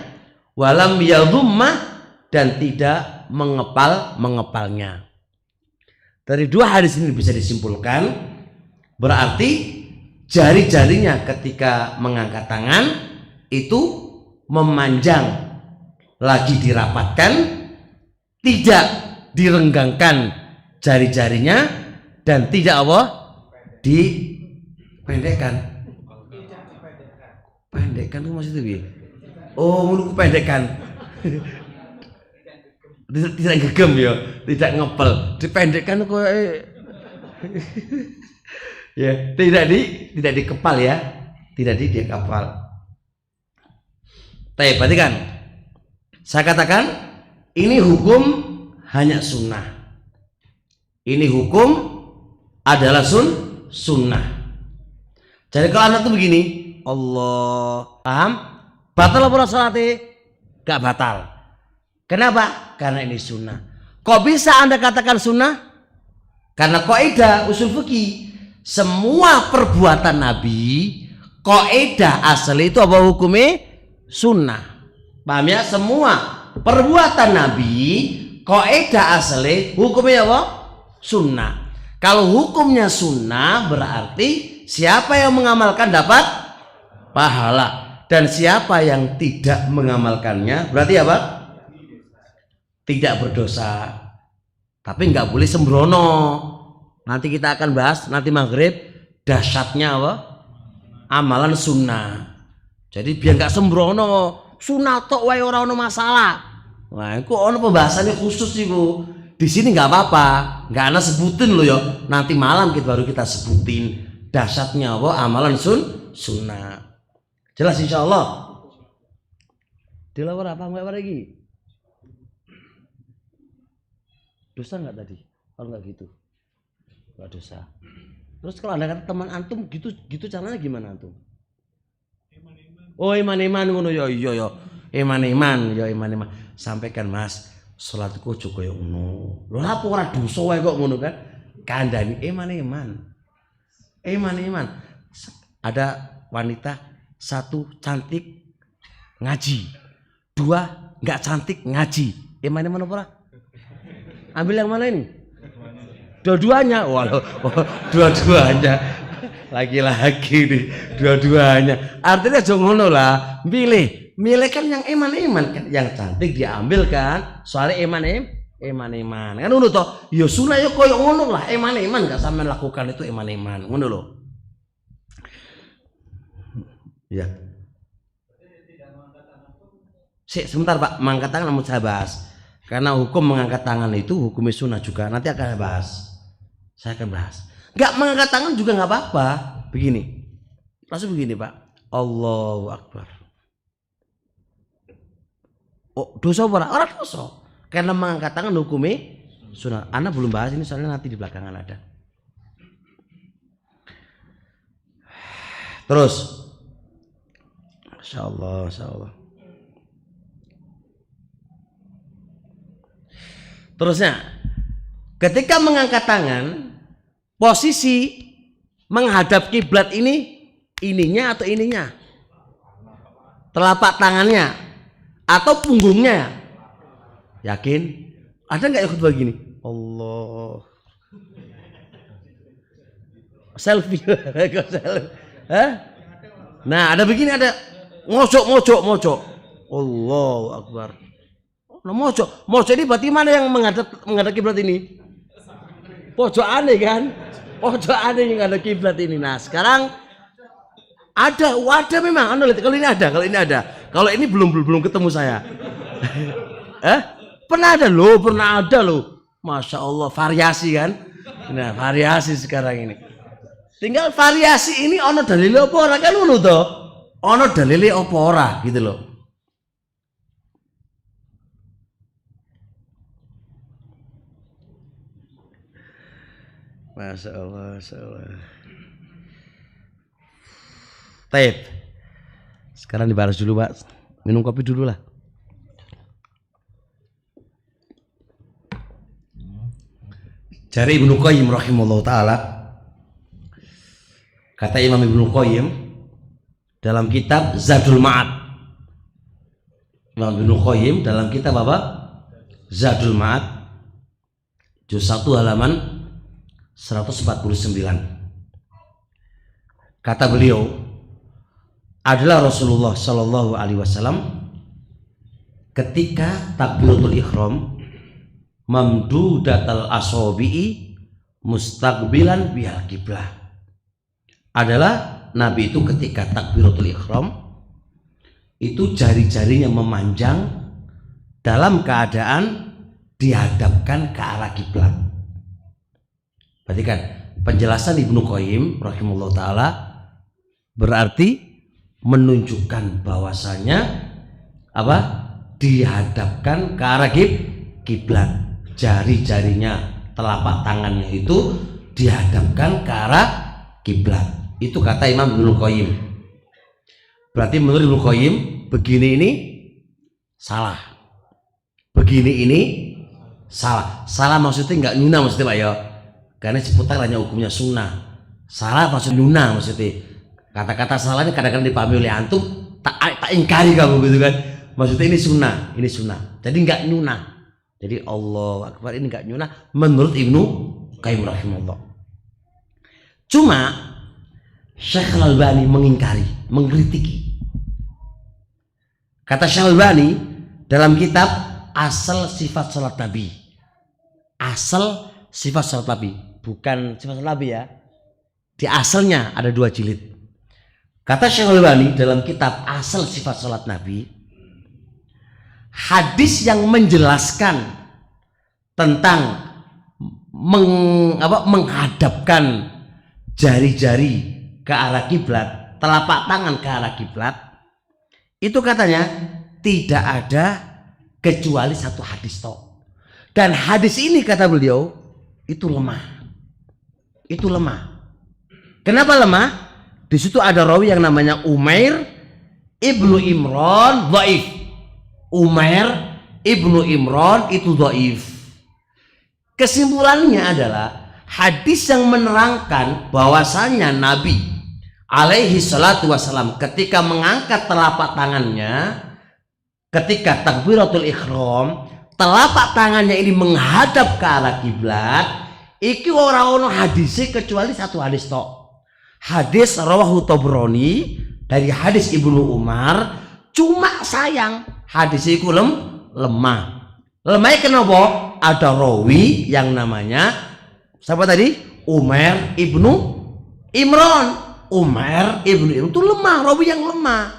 walam yadhummah, dan tidak mengepalnya. Dari dua hadis ini bisa disimpulkan berarti jari-jarinya ketika mengangkat tangan itu memanjang, lagi dirapatkan, tidak direnggangkan jari-jarinya, dan tidak dipendekkan. Pendekkan itu maksudnya oh menurutku pendekkan. Tidak gegem ya, tidak ngepel, dipendekkan kok ya, tidak dikepal ya, tidak dikepal. Tapi perhatikan, saya katakan ini hukum hanya sunnah. Ini hukum adalah sunnah. Jadi kalau anak tuh begini, Allah, paham? Batal apa salate? Gak batal. Kenapa? Karena ini sunnah. Kok bisa Anda katakan sunnah? Karena kaidah usul fikih, semua perbuatan Nabi, kaidah asli itu apa hukumnya? Sunnah. Paham ya? Semua perbuatan Nabi, kaidah asli hukumnya apa? Sunnah. Kalau hukumnya sunnah berarti siapa yang mengamalkan dapat pahala, dan siapa yang tidak mengamalkannya berarti apa? Tidak berdosa. Tapi nggak boleh sembrono. Nanti kita akan bahas nanti maghrib dahsyatnya apa? Amalan sunnah. Jadi biar nggak sembrono, sunnah tok wae ora ono masalah. Wah, itu ono pembahasannya khusus sih Bu. Di sini nggak apa-apa, nggak ana sebutin loh ya. Nanti malam baru kita sebutin dahsyatnya apa amalan sunnah. Jelas insya Allah. Dilawar apa nggak lagi? Dosa nggak tadi? Kalau nggak gitu, nggak dosa. Terus kalau Anda kata teman antum gitu caranya gimana antum? Oh iman ngono ya iya ya. Iman. Sampaikan Mas, salatku aja koyo ngono. Lho apa ora dosa wae kok ngono kan? Kandhani iman. Ada wanita, satu cantik ngaji, dua nggak cantik ngaji. Iman apa? Ambil yang mana ini? Dua-duanya. Walau dua-duanya. Laki-laki nih, dua-duanya. Artinya jangan ngono lah. Milih kan yang iman kan, yang cantik diambil kan. Soalnya iman. Kan ngono toh. Ya sunah ya koyo ngono lah, iman gak sampean lakukan itu iman. Ngono loh. Ya. Sebentar Pak, mengangkat tangan mau saya bahas. Karena hukum mengangkat tangan itu hukum sunnah juga. Nanti akan saya akan bahas. Enggak mengangkat tangan juga nggak apa-apa. Begini. Langsung begini Pak. Allahu Akbar. Oh, dosa apa? Orang dosa. Karena mengangkat tangan hukumnya sunnah. Anda belum bahas ini soalnya nanti di belakangan ada. Terus. Masya Allah. Terusnya, ketika mengangkat tangan, posisi menghadap kiblat ininya atau ininya? Telapak tangannya atau punggungnya? Yakin? Ada nggak yang khutbah gini? Allah. Selfie. Nah, ada begini, ada mojok. Allahu Akbar. Nah, mojok ini berarti mana yang menghadap kiblat ini? Pojok aneh kan? Pojok aneh yang menghadap kiblat ini. Nah, sekarang ada memang. Kalau ini ada. Kalau ini belum ketemu saya. Pernah ada loh. Masya Allah, variasi kan? Nah, variasi sekarang ini. Tinggal variasi ini ono dalile apa ora kan ngono to. Ono dalile apa ora gitu loh. Masya Allah, Masya Allah. Taib. Sekarang dibalas dulu Pak. Minum kopi dulu lah. Jari Ibnu Qayyim rahimahullah ta'ala, kata Imam Ibnu Qayyim dalam kitab Zadul Ma'ad, Imam Ibnu Qayyim dalam kitab apa? Zadul Ma'ad juz 1 halaman 149, kata beliau, adalah Rasulullah Shallallahu Alaihi Wasallam ketika takbiratul ihram mamdudatal asobi'i mustaqbilan bihal kiblah. Adalah Nabi itu ketika takbiratul ihram itu jari-jarinya memanjang dalam keadaan dihadapkan ke arah kiblat. Berarti kan penjelasan Ibnu Qayyim rahimahullah taala berarti menunjukkan bahwasanya apa? Dihadapkan ke arah kiblat. Jari-jarinya, telapak tangannya itu dihadapkan ke arah kiblat. Itu kata Imam Ibnu Qayyim. Berarti menurut Ibnu Qayyim begini ini salah. Begini ini salah. Salah maksudnya enggak nyuna maksudnya Pak ya. Karena seputar hanya hukumnya sunnah. Salah maksudnya nyuna maksudnya. Kata-kata salahnya kadang-kadang dipahami oleh antum tak ingkari kamu gitu kan. Maksudnya ini sunnah. Jadi enggak nyuna. Jadi Allahu Akbar ini enggak nyunah menurut Ibnu Qayyim rahimahullah. Cuma Syekh Al-Albani mengingkari, mengkritiki. Kata Syekh Al-Albani dalam kitab Asal Sifat Salat Nabi. Asal Sifat Salat Nabi, bukan Sifat Salat Nabi ya. Di asalnya ada 2 jilid. Kata Syekh Al-Albani dalam kitab Asal Sifat Salat Nabi, hadis yang menjelaskan tentang menghadapkan jari-jari ke arah kiblat, telapak tangan ke arah kiblat, itu katanya tidak ada kecuali 1 hadis toh. Dan hadis ini kata beliau itu lemah. Itu lemah. Kenapa lemah? Di situ ada rawi yang namanya Umair ibnu Imran dhaif. Umair ibnu Imran itu dhaif. Kesimpulannya adalah hadis yang menerangkan bahwasanya Nabi alaihi salatu wasalam ketika mengangkat telapak tangannya ketika takbiratul ihram, telapak tangannya ini menghadap ke arah kiblat, iki ora ono hadise kecuali 1 hadis tok. Hadis rawahu Tabrani dari hadis Ibnu Umar, cuma sayang hadis itu lemah. Lemahnya kenapa? Ada rawi yang namanya siapa tadi? Umair ibnu Imran. Umair ibnu Imran itu lemah, rawi yang lemah.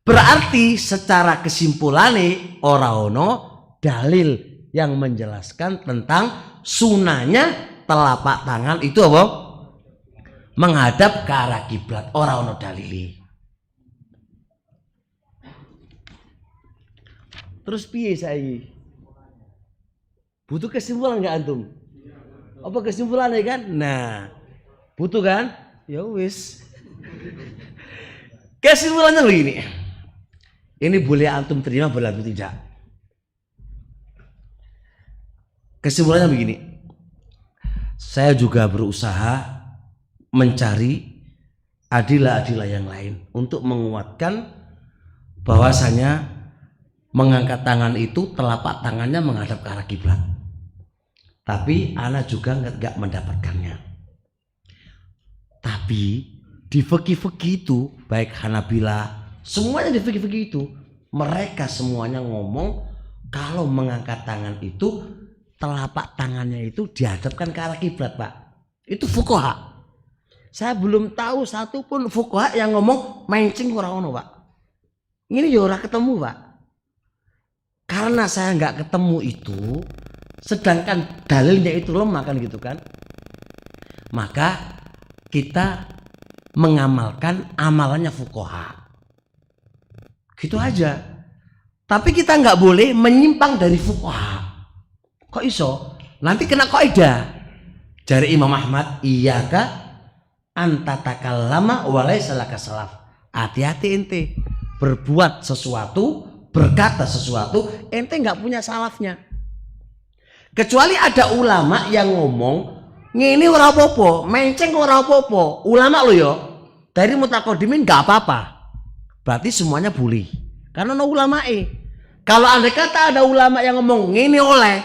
Berarti secara kesimpulannya ora ono dalil yang menjelaskan tentang sunahnya telapak tangan itu apa? Menghadap ke arah kiblat. Ora ono dalili. Terus piye saya? Butuh kesimpulan nggak antum? Apa kesimpulannya kan? Nah, butuh kan? Ya wis. Kesimpulannya begini. Ini boleh antum terima, boleh antum tidak. Kesimpulannya begini. Saya juga berusaha mencari adilah-adilah yang lain untuk menguatkan bahwasanya mengangkat tangan itu telapak tangannya menghadap ke arah kiblat. Tapi ana juga nggak mendapatkannya. Tapi di fikih-fikih itu baik Hanabilah, semuanya di fikih-fikih itu mereka semuanya ngomong kalau mengangkat tangan itu telapak tangannya itu dihadapkan ke arah kiblat, Pak. Itu fuqaha. Saya belum tahu satupun fuqaha yang ngomong mancing ora ono, Pak. Ini ya ora ketemu, Pak. Karena saya nggak ketemu itu, sedangkan dalilnya itu lemah kan gitu kan, maka kita mengamalkan amalannya fuqaha. Gitu aja. Tapi kita nggak boleh menyimpang dari fuqaha. Kok iso? Nanti kena kaidah. Dari Imam Ahmad, iyyaka antatakallama wa laysa laka salaf. Hati-hati ente berbuat sesuatu, berkata sesuatu, ente nggak punya salafnya. Kecuali ada ulama yang ngomong ngene ora apa-apa, menceng ora apa-apa. Ulama lo yo dari mutaqaddimin nggak apa-apa. Berarti semuanya boleh. Karena no ulamae. Kalau andai kata ada ulama yang ngomong ngene oleh,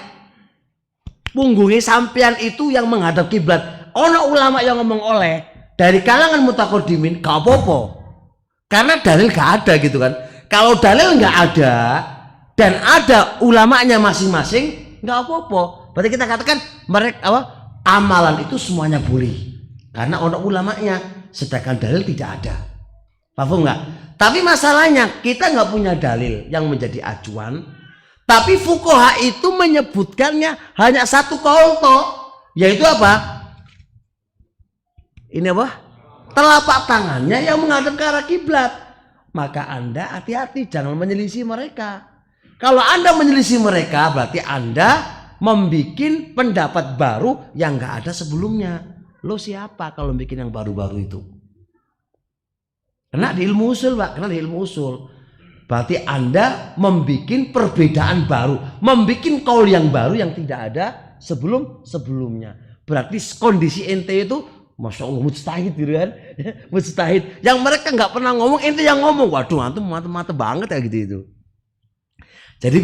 punggungnya sampean itu yang menghadap kiblat. Ono ulama yang ngomong oleh dari kalangan mutaqaddimin gak apa-apa. Karena dalil gak ada gitu kan. Kalau dalil gak ada dan ada ulamanya masing-masing gak apa-apa. Berarti kita katakan mereka apa? Amalan itu semuanya boleh. Karena ono ulamanya, sedangkan dalil tidak ada. Paham nggak? Tapi masalahnya kita nggak punya dalil yang menjadi acuan. Tapi fuqaha itu menyebutkannya hanya satu kaul toh, yaitu apa? Ini apa? Telapak tangannya yang menghadap ke arah kiblat. Maka Anda hati-hati, jangan menyelisih mereka. Kalau Anda menyelisih mereka, berarti Anda membuat pendapat baru yang nggak ada sebelumnya. Lo siapa kalau bikin yang baru-baru itu? Kena di ilmu usul, Pak. Kena di ilmu usul. Berarti Anda membuat perbedaan baru, membuat kaul yang baru yang tidak ada sebelumnya. Berarti kondisi ente itu, masya Allah, mustahid gitu kan? Mustahid. Yang mereka nggak pernah ngomong, ente yang ngomong. Waduh, antum mata-mata banget ya gitu itu. Jadi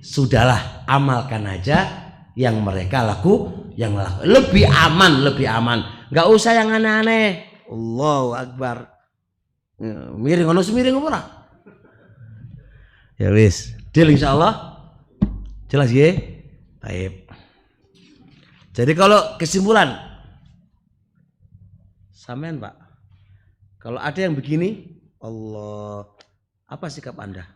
sudahlah, amalkan aja yang mereka yang laku. Lebih aman. Nggak usah yang aneh-aneh. Allahu Akbar. Miring ono semiring ora? Ya wis, deal insyaallah. Jelas ya? Baik. Jadi kalau kesimpulan sampean Pak, kalau ada yang begini, Allah, apa sikap Anda?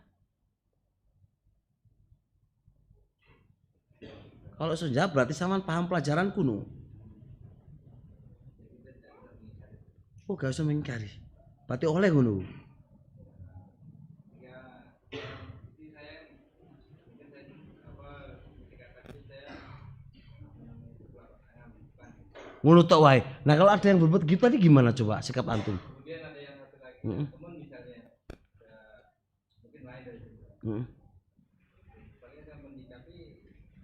Kalau sudah berarti sampean paham pelajaran kuno. Oh, gak usah mengingkari. Berarti oleh ngono. Ngono tok wae. Nah, kalau ada yang berbuat gitu tadi gimana coba sikap antum? Kemudian ada yang satu lagi, teman misalnya mungkin lain dari itu. Soalnya saya mendikapi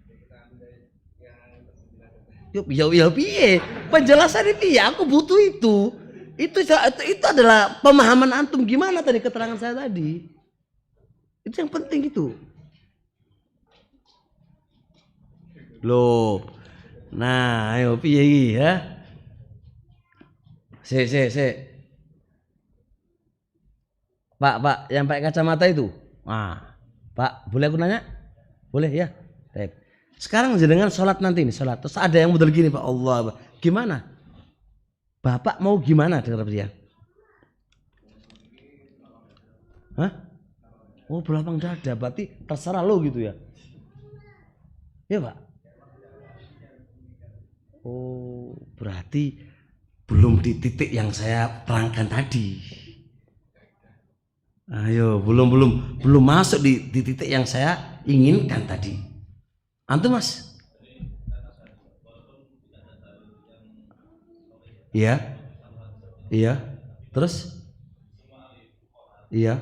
kita ambil dari yang ya piye? Penjelasan itu ya aku butuh itu. Itu adalah pemahaman antum gimana tadi keterangan saya tadi. Itu yang penting itu. Loh. Nah, ayo piye iki ya? Pak, yang pakai kacamata itu. Ah, Pak, boleh aku nanya? Boleh ya? Baik. Sekarang jenengan sholat nanti nih, sholat. Terus ada yang model gini, Pak, Allah, gimana? Bapak mau gimana dengar dia? Hah? Oh, belakang dada, berarti terserah lo gitu ya? Ya Pak? Oh, berarti belum di titik yang saya terangkan tadi. Ayo, belum masuk di titik yang saya inginkan tadi. Antum Mas? Iya. Terus? Iya.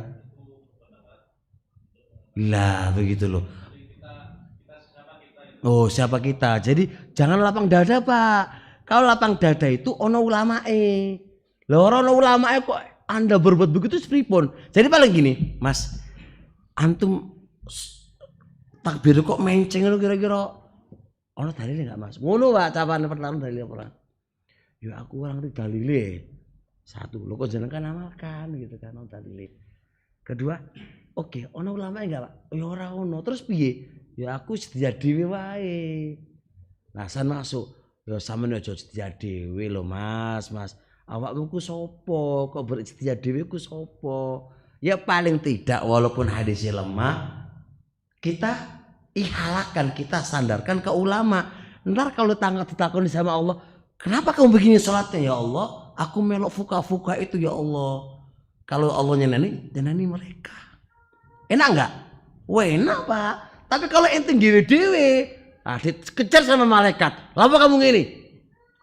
Lah begitu loh. Oh, siapa kita? Jadi jangan lapang dada, Pak. Kalau lapang dada itu ono ulamae. Lah ono ulamae kok Anda berbuat begitu pripun? Jadi paling gini, Mas. Antum takbir kok menceng lu kira-kira ono dalile enggak, Mas? Ngono, Pak, capane pertama dalile apa? Ya aku orang itu dalile. Satu, lo kok jenengan kan amalkan gitu kan dalile. Kedua, oke, ono ulama enggak, Pak? Ya ora ono. Terus piye? Ya aku sedia dhewe wae. Nah, san masuk. Ya sampeyan aja sedia dhewe lho, Mas. Awakmu ku sapa? Kok bersedia dhewe ku sapa? Ya paling tidak walaupun hadisnya lemah, kita ihalakan, kita sandarkan ke ulama. Ntar kalau ditakoni sama Allah, kenapa kamu begini sholatnya ya Allah? aku melok fuka-fuka itu ya Allah. Kalau Allah nyenani mereka. Enak enggak? Wah enak Pak. Tapi kalau ente dewe, dikejar sama malaikat. Lapa kamu gini?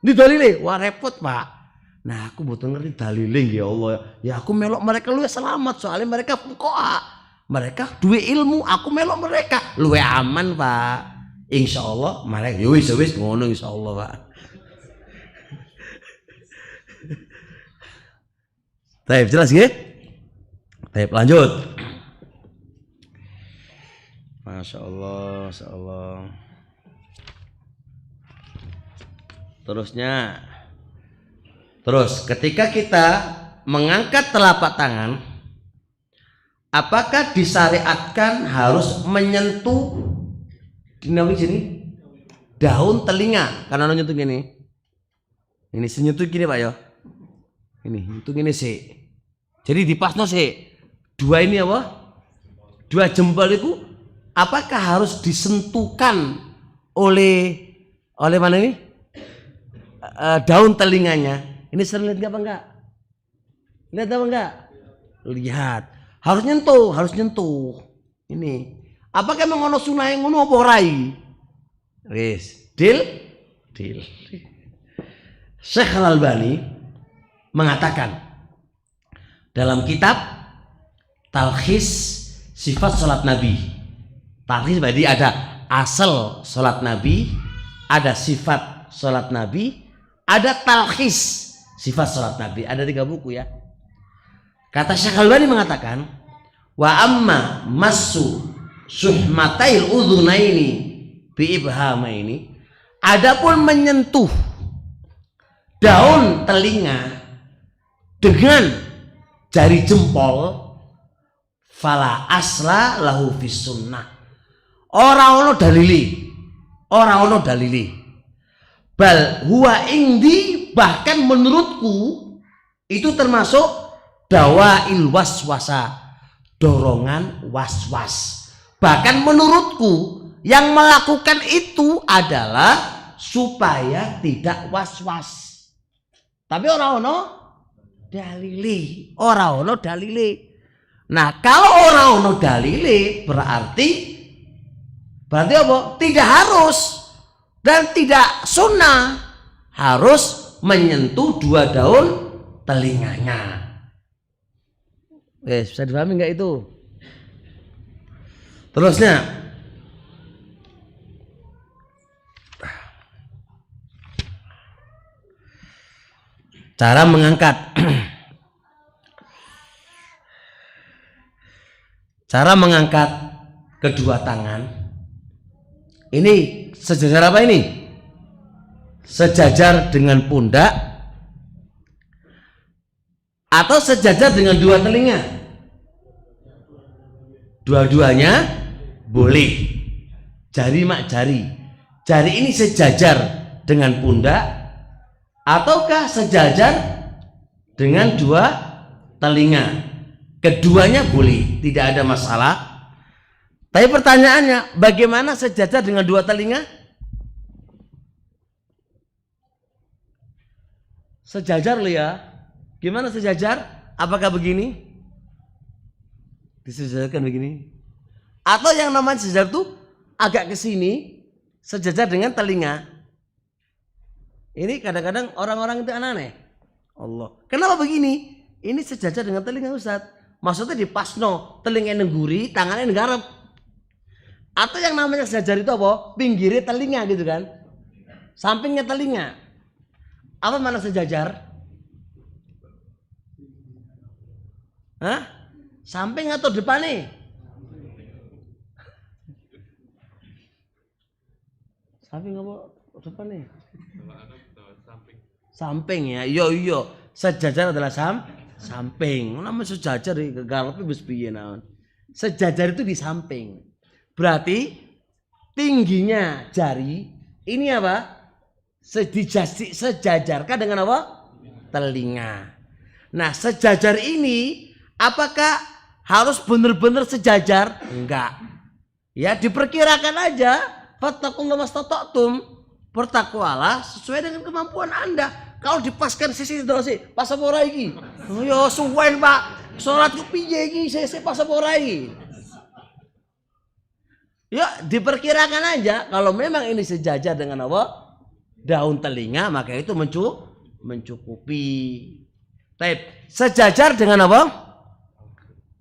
Didalile, wah repot Pak. Nah aku butuh ngerti dalile ya Allah. Ya aku melok mereka luwe selamat soalnya mereka fuqaha. Mereka duwe ilmu, aku melok mereka luwe aman Pak. Insya Allah mereka ya wis ngono insya Allah Pak. Baik, jelas nggih? Baik, lanjut. Masya Allah, Masya Allah. Terus ketika kita mengangkat telapak tangan, apakah disyariatkan harus menyentuh sini daun telinga? Karena nyentuh gini. Ini senyentuh gini Pak ya. Ini nyentuh gini sih. Jadi dipasno sih. Dua ini apa? Dua jempol itu apakah harus disentuhkan oleh mana ini? Daun telinganya. Ini sering lihat apa enggak? Lihat apa enggak? Lihat. Harus nyentuh. Ini. Apakah memang ono sunah ngono apa rai? Wis, deal. Syekh Al-Albani mengatakan dalam kitab Talkhis Sifat Salat Nabi. Talkhis berarti ada asal salat Nabi, ada sifat salat Nabi, ada talkhis sifat salat Nabi. Ada 3 buku ya. Kata Syekh Al-Albani mengatakan, wa amma massu suhmatail udhunaini bi ibhamaini, adapun menyentuh daun telinga dengan jari jempol, fala asla lahu fis sunnah. Ora ono dalili. Bal huwa indi, bahkan menurutku itu termasuk dawail waswasa, dorongan was-was. Bahkan menurutku yang melakukan itu adalah supaya tidak was-was. Tapi ora ono dalili. Nah, kalau ora ono dalili berarti apa? Tidak harus dan tidak sunnah harus menyentuh 2 daun telinganya. Bisa dipahami nggak itu? Terusnya, cara mengangkat kedua tangan. Ini sejajar apa ini? Sejajar dengan pundak atau sejajar dengan 2 telinga? Dua-duanya boleh. Jari ini sejajar dengan pundak ataukah sejajar dengan 2 telinga? Keduanya boleh, tidak ada masalah. Tapi pertanyaannya, bagaimana sejajar dengan 2 telinga? Sejajar loh ya. Gimana sejajar? Apakah begini? Disejajarkan begini. Atau yang namanya sejajar itu agak ke sini, sejajar dengan telinga. Ini kadang-kadang orang-orang itu aneh. Allah. Kenapa begini? Ini sejajar dengan telinga Ustaz. Maksudnya dipasno, telinga nengguri, tangannya nenggarap. Atau yang namanya sejajar itu apa? Pinggirnya telinga gitu kan. Sampingnya telinga. Apa mana sejajar? Hah? Samping atau depan nih? Samping apa depan nih? Samping ya. Iya. Sejajar adalah samping. Namanya sejajar garepe wis piye naon. Sejajar itu di samping. Berarti tingginya jari ini apa? Sejajarkan dengan apa? Telinga. Nah, sejajar ini apakah harus benar-benar sejajar? Enggak. Ya, diperkirakan aja. Fattaqullaha mastata'tum. Bertakwalah sesuai dengan kemampuan Anda. kalau dipaskan sisi terus sih pas apa ora iki? Oh ya suwen Pak. Salat ku piye iki sisi pas apa ora iki? Ya diperkirakan aja kalau memang ini sejajar dengan apa? Daun telinga maka itu mencukupi. Baik, sejajar dengan apa?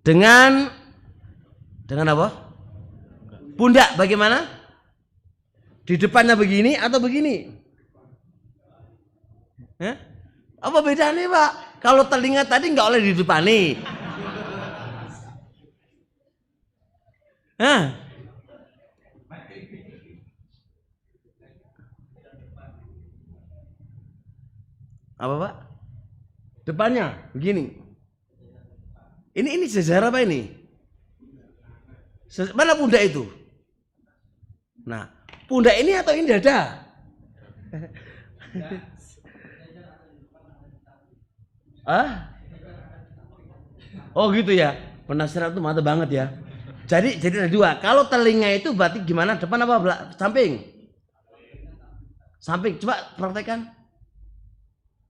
Dengan apa? Pundak bagaimana? Di depannya begini atau begini? Hah? Apa bedanya Pak? Kalau telinga tadi nggak oleh di depan nih. Hah? Apa Pak? Depannya begini. Ini sejarah apa ini? Mana pundak itu? Nah, pundak ini atau ini dada? Oh gitu ya. Penasaran tuh mata banget ya. Jadi ada dua. Kalau telinga itu berarti gimana? Depan apa samping? Samping. Coba praktekkan.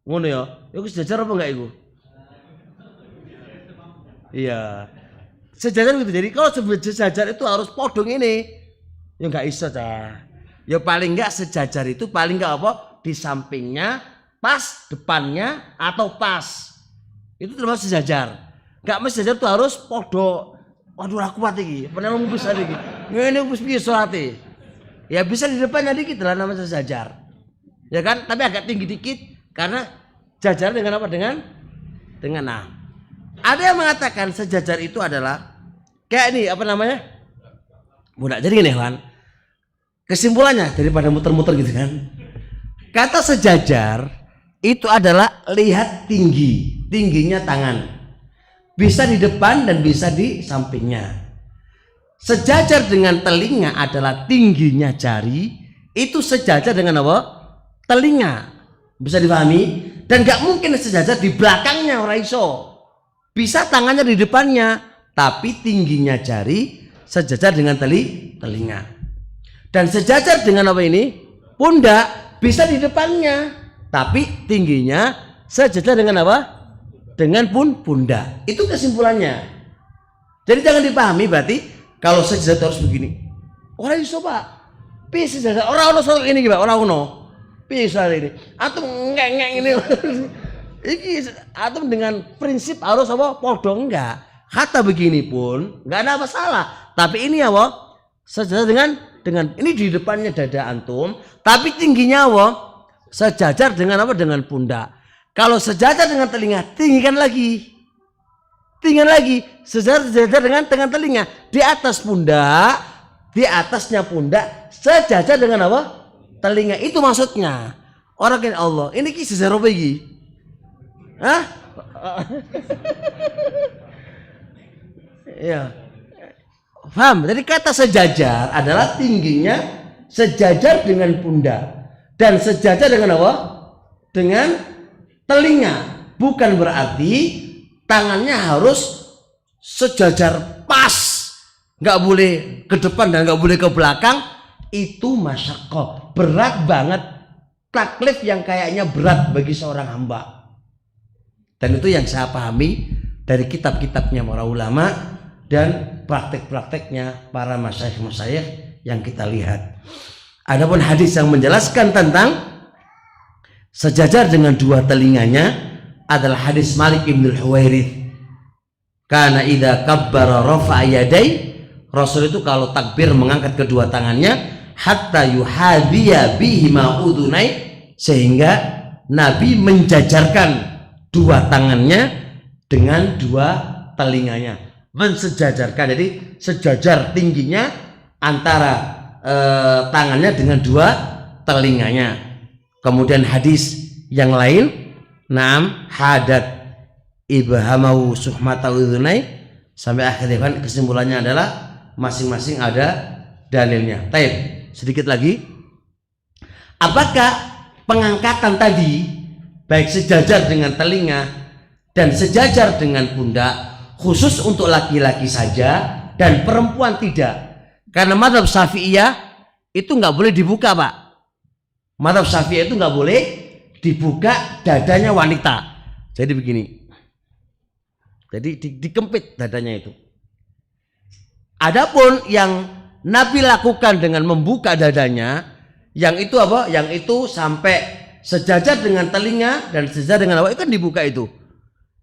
Ngono ya. Iku sejajar apa enggak iku? Iya. Sejajar gitu. Jadi kalau sejajar itu harus podong ini. Ya enggak bisa cah. Ya paling enggak sejajar itu paling enggak apa? Di sampingnya pas, depannya atau pas. Itu termasuk sejajar. Enggak mesti sejajar itu harus podok. Waduh aku kuat iki. Pernah bisa iki. Ngene wis piye salate? Ya bisa di depannya dikit lah namanya sejajar. Ya kan? Tapi agak tinggi dikit. Karena jajar dengan apa? Dengan nah. Ada yang mengatakan sejajar itu adalah kayak ini apa namanya? Mudah. Jadi gini Wan. Kesimpulannya daripada muter-muter gitu kan. Kata sejajar itu adalah lihat tingginya tangan. Bisa di depan dan bisa di sampingnya. Sejajar dengan telinga adalah tingginya jari. Itu sejajar dengan apa? Telinga. Bisa dipahami? Dan gak mungkin sejajar di belakangnya orang iso. Bisa tangannya di depannya, tapi tingginya jari sejajar dengan telinga. Dan sejajar dengan apa ini? Pundak bisa di depannya, tapi tingginya sejajar dengan apa? Dengan pundak. Itu kesimpulannya. Jadi jangan dipahami berarti kalau sejajar harus begini. Orang iso Pak. Bisa sejajar. Orang ono ini gimana? Orang ono. Bisa ini atau ngek ini iki atau dengan prinsip harus apa podong enggak kata begini pun enggak ada masalah tapi ini apa sejajar dengan ini di depannya dada antum tapi tingginya apa sejajar dengan apa dengan pundak kalau sejajar dengan telinga tinggikan lagi sejajar dengan telinga di atas pundak di atasnya pundak sejajar dengan apa telinga itu maksudnya orang kan Allah ini kisah sejarah apa ini? Hah? Ya. Paham? Jadi kata sejajar adalah tingginya sejajar dengan pundak dan sejajar dengan apa? Dengan telinga. Bukan berarti tangannya harus sejajar pas, nggak boleh ke depan dan nggak boleh ke belakang. Itu masyaqqah, berat banget, taklif yang kayaknya berat bagi seorang hamba. Dan itu yang saya pahami dari kitab-kitabnya para ulama dan praktek-prakteknya para masyayikh-masyayikh yang kita lihat. Adapun hadis yang menjelaskan tentang sejajar dengan dua telinganya adalah hadis Malik ibn al-Huwairith. Karena idza kabbara rafa'a yadai, Rasul itu kalau takbir mengangkat kedua tangannya hatta yuhadhiya bihima udunai, sehingga Nabi menjajarkan dua tangannya dengan dua telinganya, mensejajarkan. Jadi sejajar tingginya antara tangannya dengan dua telinganya. Kemudian hadis yang lain, naam hadat ibhamahu suhmata udunai, sampai akhirnya kesimpulannya adalah masing-masing ada dalilnya. Taib. Sedikit lagi, apakah pengangkatan tadi baik sejajar dengan telinga dan sejajar dengan pundak khusus untuk laki-laki saja dan perempuan tidak? Karena mazhab Syafi'iyah itu nggak boleh dibuka Pak. Mazhab Syafi'iyah itu nggak boleh dibuka dadanya wanita. Jadi begini. Jadi dikempit dadanya itu. Adapun yang Nabi lakukan dengan membuka dadanya, yang itu apa? Yang itu sampai sejajar dengan telinga dan sejajar dengan apa? Itu kan dibuka itu.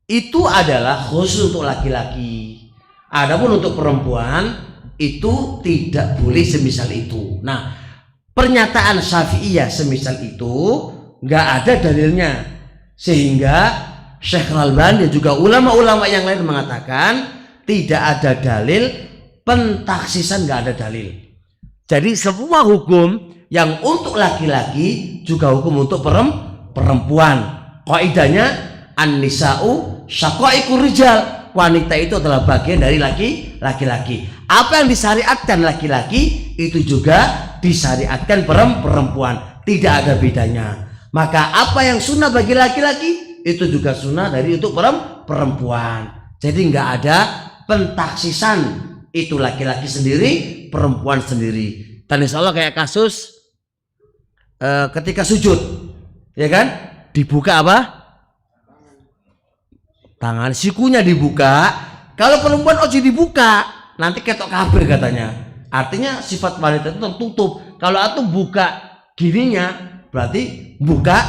Itu adalah khusus untuk laki-laki. Adapun untuk perempuan itu tidak boleh semisal itu. Nah, pernyataan Syafi'iyah semisal itu nggak ada dalilnya, sehingga Syekh Al-Albani dan juga ulama-ulama yang lain mengatakan tidak ada dalil pentaksisan, nggak ada dalil. Jadi semua hukum yang untuk laki-laki juga hukum untuk perempuan. Kaidahnya an-nisa'u syaqaiqur rijal. Wanita itu adalah bagian dari laki-laki. Apa yang disyariatkan laki-laki itu juga disyariatkan perempuan. Tidak ada bedanya. Maka apa yang sunnah bagi laki-laki itu juga sunnah dari untuk perempuan. Jadi nggak ada pentaksisan, itu laki-laki sendiri, perempuan sendiri. Dan insya Allah kayak kasus ketika sujud, ya kan, dibuka apa? Tangan, sikunya dibuka. Kalau perempuan ojo dibuka, nanti ketok kabir katanya. Artinya sifat wanita itu tertutup. Kalau aku buka gininya, berarti buka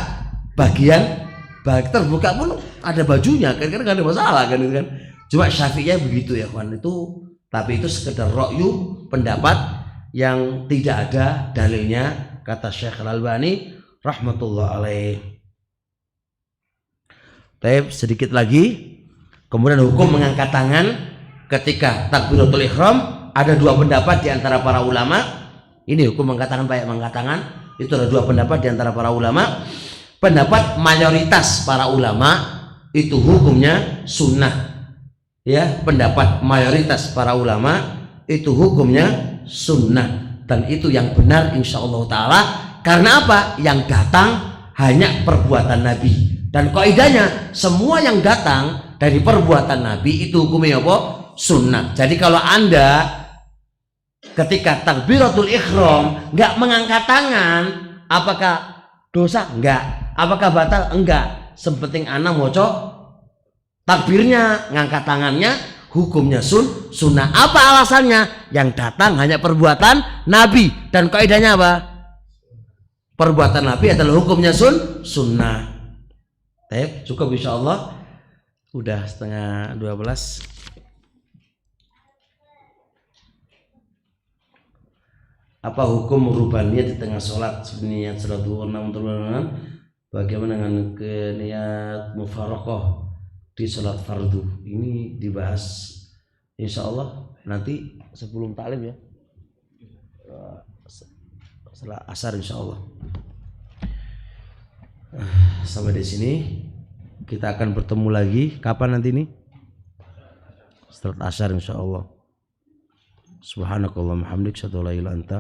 bagian terbuka pun ada bajunya, kan nggak ada masalah kan, itu kan. Cuma Syafi'iyah begitu ya kawan itu, tapi itu sekedar ra'yu, pendapat yang tidak ada dalilnya, kata Syekh Al-Albani rahmatullah alaih. Baik, sedikit lagi. Kemudian hukum mengangkat tangan ketika takbiratul ihram, ada dua pendapat di antara para ulama. Ini hukum mengangkat tangan, banyak mengangkat tangan. Itu ada dua pendapat di antara para ulama. Pendapat mayoritas para ulama itu hukumnya sunnah. Ya, pendapat mayoritas para ulama itu hukumnya sunnah, dan itu yang benar insyaallah taala. Karena apa? Yang datang hanya perbuatan Nabi. Dan kaidahnya semua yang datang dari perbuatan Nabi itu hukumnya apa? Sunnah. Jadi kalau Anda ketika takbiratul ihram nggak mengangkat tangan, apakah dosa? Enggak. Apakah batal? Enggak. Sepenting Anda moco takbirnya, ngangkat tangannya, hukumnya sunnah. Apa alasannya? Yang datang hanya perbuatan Nabi. Dan kaidahnya apa? Perbuatan Nabi adalah hukumnya sunnah. Baik, cukup insyaallah. Udah 11:30. Apa hukum merubah niat di tengah sholat? Niat sholat duhur namun terlalu. Bagaimana dengan niat mufaraqah di sholat fardu? Ini dibahas insyaallah nanti sebelum taklim ya, setelah asar insyaallah. Sampai di sini kita akan bertemu lagi. Kapan nanti ini? Setelah asar insyaallah. Subhanakallahumma hamdik, asyhadu an la ilaha illa anta,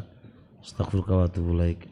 astaghfiruka wa atubu ilaik.